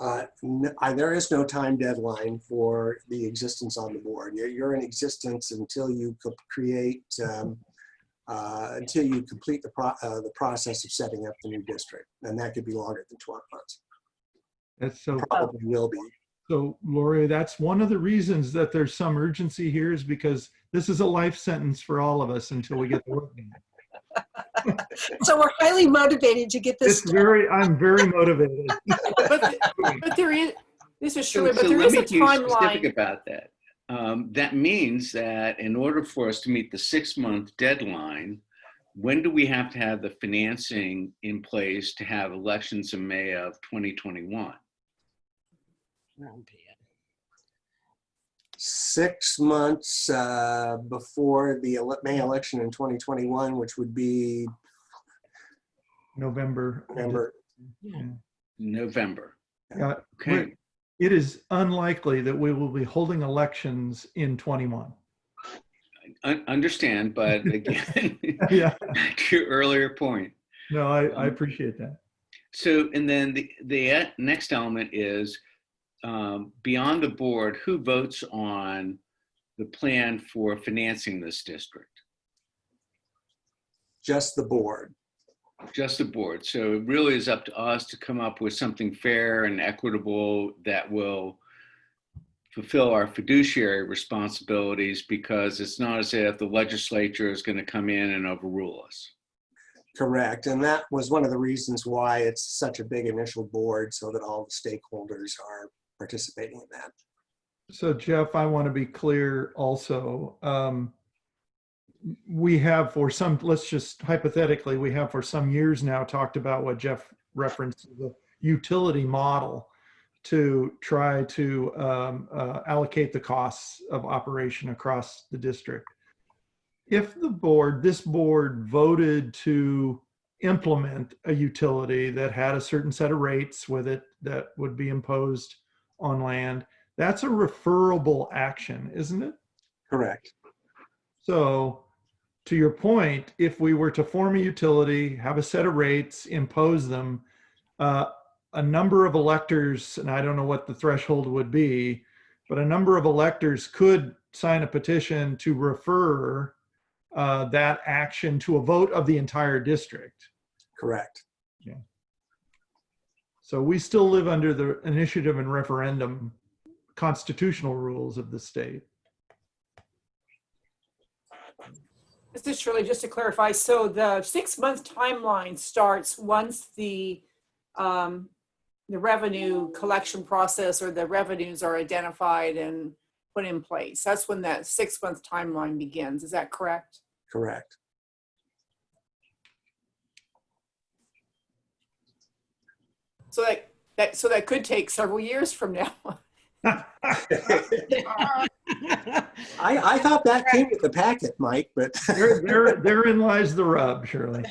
Speaker 21: There is no time deadline for the existence on the board. You're in existence until you create, until you complete the process of setting up the new district. And that could be longer than 12 months.
Speaker 1: That's so
Speaker 21: Probably will be.
Speaker 1: So Lori, that's one of the reasons that there's some urgency here, is because this is a life sentence for all of us until we get the work done.
Speaker 9: So we're highly motivated to get this done.
Speaker 1: I'm very motivated.
Speaker 4: But there is, this is
Speaker 12: So,
Speaker 4: Shirley, but
Speaker 12: so
Speaker 4: there
Speaker 12: let
Speaker 4: is
Speaker 12: me
Speaker 4: a
Speaker 12: be specific
Speaker 4: timeline.
Speaker 12: about that. That means that in order for us to meet the 6-month deadline, when do we have to have the financing in place to have elections in May of 2021?
Speaker 21: 6 months before the May election in 2021, which would be
Speaker 1: November.
Speaker 12: November.
Speaker 1: Yeah.
Speaker 12: Okay.
Speaker 1: It is unlikely that we will be holding elections in 21.
Speaker 12: Understand, but again,
Speaker 1: Yeah.
Speaker 12: back to your earlier point.
Speaker 1: No, I appreciate that.
Speaker 12: So, and then the next element is beyond the board, who votes on the plan for financing this district?
Speaker 21: just the board.
Speaker 12: Just the board. So it really is up to us to come up with something fair and equitable that will fulfill our fiduciary responsibilities, because it's not as if the legislature is going to come in and overrule us.
Speaker 21: Correct. And that was one of the reasons why it's such a big initial board, so that all the stakeholders are participating in that.
Speaker 1: So Jeff, I want to be clear also. We have for some, let's just hypothetically, we have for some years now talked about what Jeff referenced, the utility model, to try to allocate the costs of operation across the district. If the board, this board voted to implement a utility that had a certain set of rates with it that would be imposed on land, that's a referable action, isn't it?
Speaker 21: Correct.
Speaker 1: So to your point, if we were to form a utility, have a set of rates, impose them, a number of electors, and I don't know what the threshold would be, but a number of electors could sign a petition to refer that action to a vote of the entire district.
Speaker 21: Correct.
Speaker 1: Yeah. So we still live under the initiative and referendum constitutional rules of the state.
Speaker 4: This is Shirley, just to clarify. So the 6-month timeline starts once the revenue collection process or the revenues are identified and put in place. That's when that 6-month timeline begins. Is that correct?
Speaker 21: Correct.
Speaker 4: So that could take several years from now.
Speaker 21: I thought that came with the packet, Mike, but
Speaker 1: therein lies the rub, Shirley.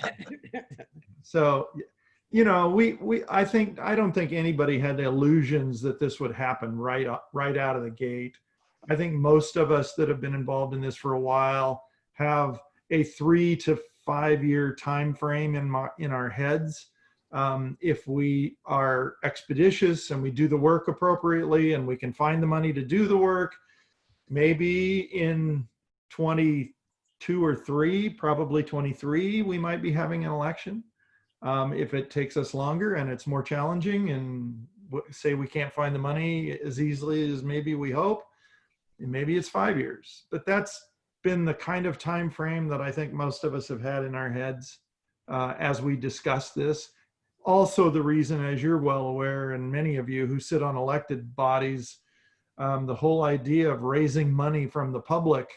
Speaker 1: So, you know, I don't think anybody had the illusions that this would happen right out of the gate. I think most of us that have been involved in this for a while have a 3 to 5 year time frame in our heads. If we are expeditious and we do the work appropriately and we can find the money to do the work, maybe in 22 or 3, probably 23, we might be having an election. If it takes us longer and it's more challenging and say we can't find the money as easily as maybe we hope, maybe it's 5 years. But that's been the kind of time frame that I think most of us have had in our heads as we discuss this. Also the reason, as you're well aware, and many of you who sit on elected bodies, the whole idea of raising money from the public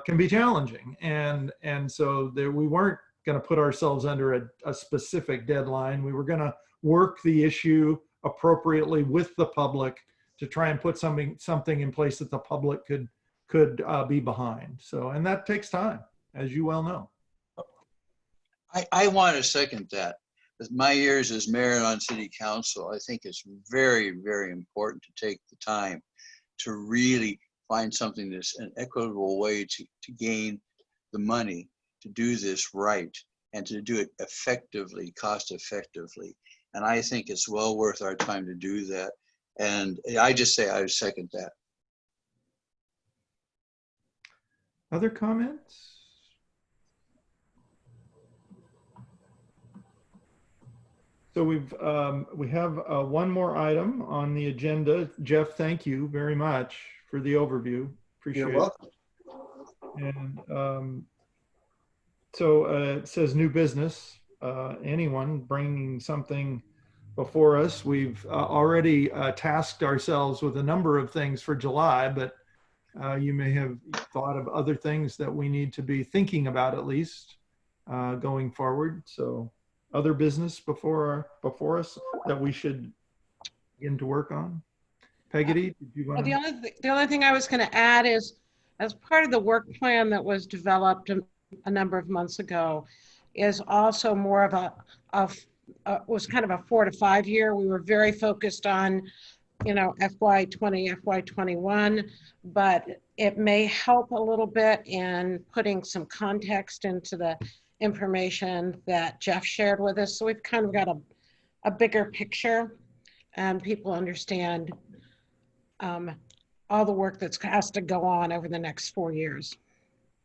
Speaker 1: can be challenging. And so there, we weren't going to put ourselves under a specific deadline. We were going to work the issue appropriately with the public to try and put something in place that the public could be behind. So, and that takes time, as you well know.
Speaker 3: I want to second that. With my years as mayor and on city council, I think it's very, very important to take the time to really find something that's an equitable way to gain the money to do this right and to do it effectively, cost effectively. And I think it's well worth our time to do that. And I just say I second that.
Speaker 1: Other comments? So we have one more item on the agenda. Jeff, thank you very much for the overview. Appreciate it.
Speaker 21: You're welcome.
Speaker 1: And so it says new business. Anyone bringing something before us? We've already tasked ourselves with a number of things for July, but you may have thought of other things that we need to be thinking about at least going forward. So other business before us that we should begin to work on? Peggy, did you want to?
Speaker 7: The only thing I was going to add is, as part of the work plan that was developed a number of months ago, is also more of was kind of a 4 to 5 year. We were very focused on, FY20, FY21, but it may help a little bit in putting some context into the information that Jeff shared with us. So we've kind of got a bigger picture and people understand all the work that has to go on over the next 4 years.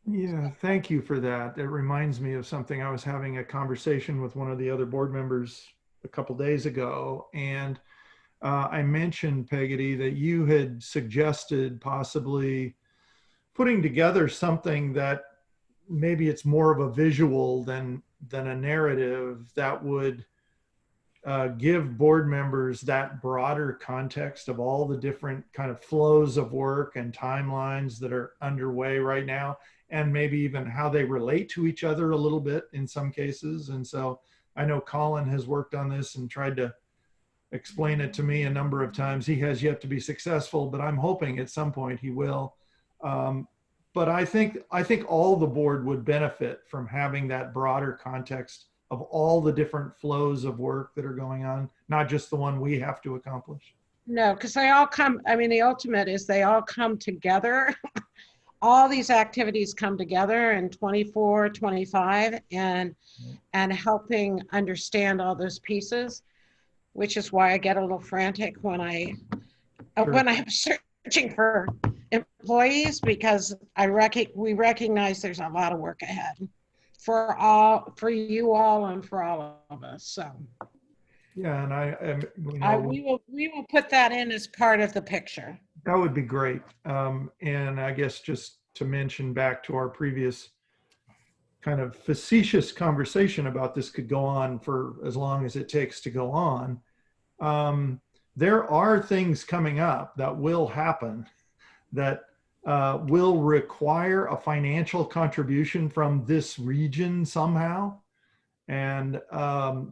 Speaker 1: Yeah, thank you for that. It reminds me of something. I was having a conversation with one of the other board members a couple days ago, and I mentioned, Peggy, that you had suggested possibly putting together something that maybe it's more of a visual than a narrative that would give board members that broader context of all the different kind of flows of work and timelines that are underway right now, and maybe even how they relate to each other a little bit in some cases. And so I know Colin has worked on this and tried to explain it to me a number of times. He has yet to be successful, but I'm hoping at some point he will. But I think all the board would benefit from having that broader context of all the different flows of work that are going on, not just the one we have to accomplish.
Speaker 7: No, because they all come, the ultimate is they all come together. All these activities come together in 24, 25 and helping understand all those pieces, which is why I get a little frantic when I'm searching for employees, because we recognize there's a lot of work ahead for you all and for all of us. So
Speaker 1: yeah, and
Speaker 7: we will put that in as part of the picture.
Speaker 1: That would be great. And I guess just to mention back to our previous kind of facetious conversation about this could go on for as long as it takes to go on. There are things coming up that will happen that will require a financial contribution from this region somehow, and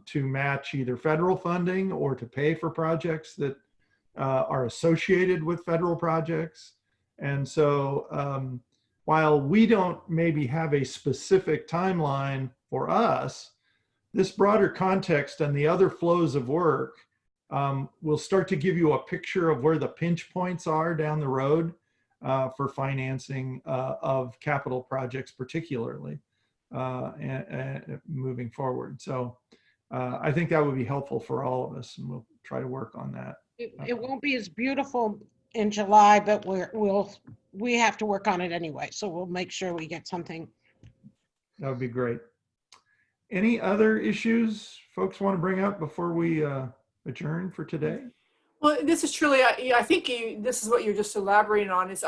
Speaker 1: to match either federal funding or to pay for projects that are associated with federal projects. And so while we don't maybe have a specific timeline for us, this broader context and the other flows of work will start to give you a picture of where the pinch points are down the road for financing of capital projects, particularly and moving forward. So I think that would be helpful for all of us, and we'll try to work on that.
Speaker 7: It won't be as beautiful in July, but we have to work on it anyway. So we'll make sure we get something.
Speaker 1: That would be great. Any other issues folks want to bring up before we adjourn for today?
Speaker 4: Well, this is truly, I think this is what you're just elaborating on. It's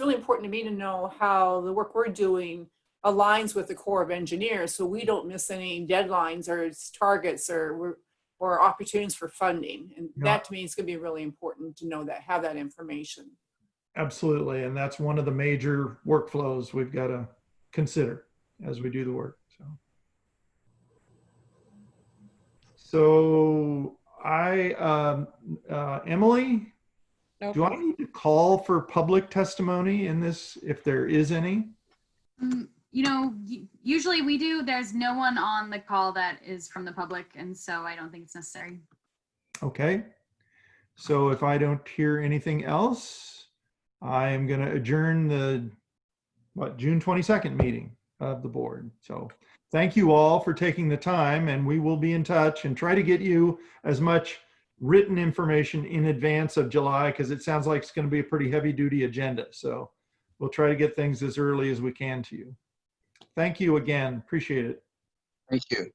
Speaker 4: really important to me to know how the work we're doing aligns with the Corps of Engineers, so we don't miss any deadlines or targets or opportunities for funding. And that to me is going to be really important to know that, have that information.
Speaker 1: Absolutely. And that's one of the major workflows we've got to consider as we do the work. So Emily,
Speaker 7: No
Speaker 1: do I
Speaker 7: problem.
Speaker 1: need to call for public testimony in this, if there is any?
Speaker 2: You know, usually we do. There's no one on the call that is from the public, and so I don't think it's necessary.
Speaker 1: Okay. So if I don't hear anything else, I am going to adjourn the June 22nd meeting of the board. So thank you all for taking the time, and we will be in touch and try to get you as much written information in advance of July, because it sounds like it's going to be a pretty heavy duty agenda. So we'll try to get things as early as we can to you. Thank you again. Appreciate it.
Speaker 3: Thank you.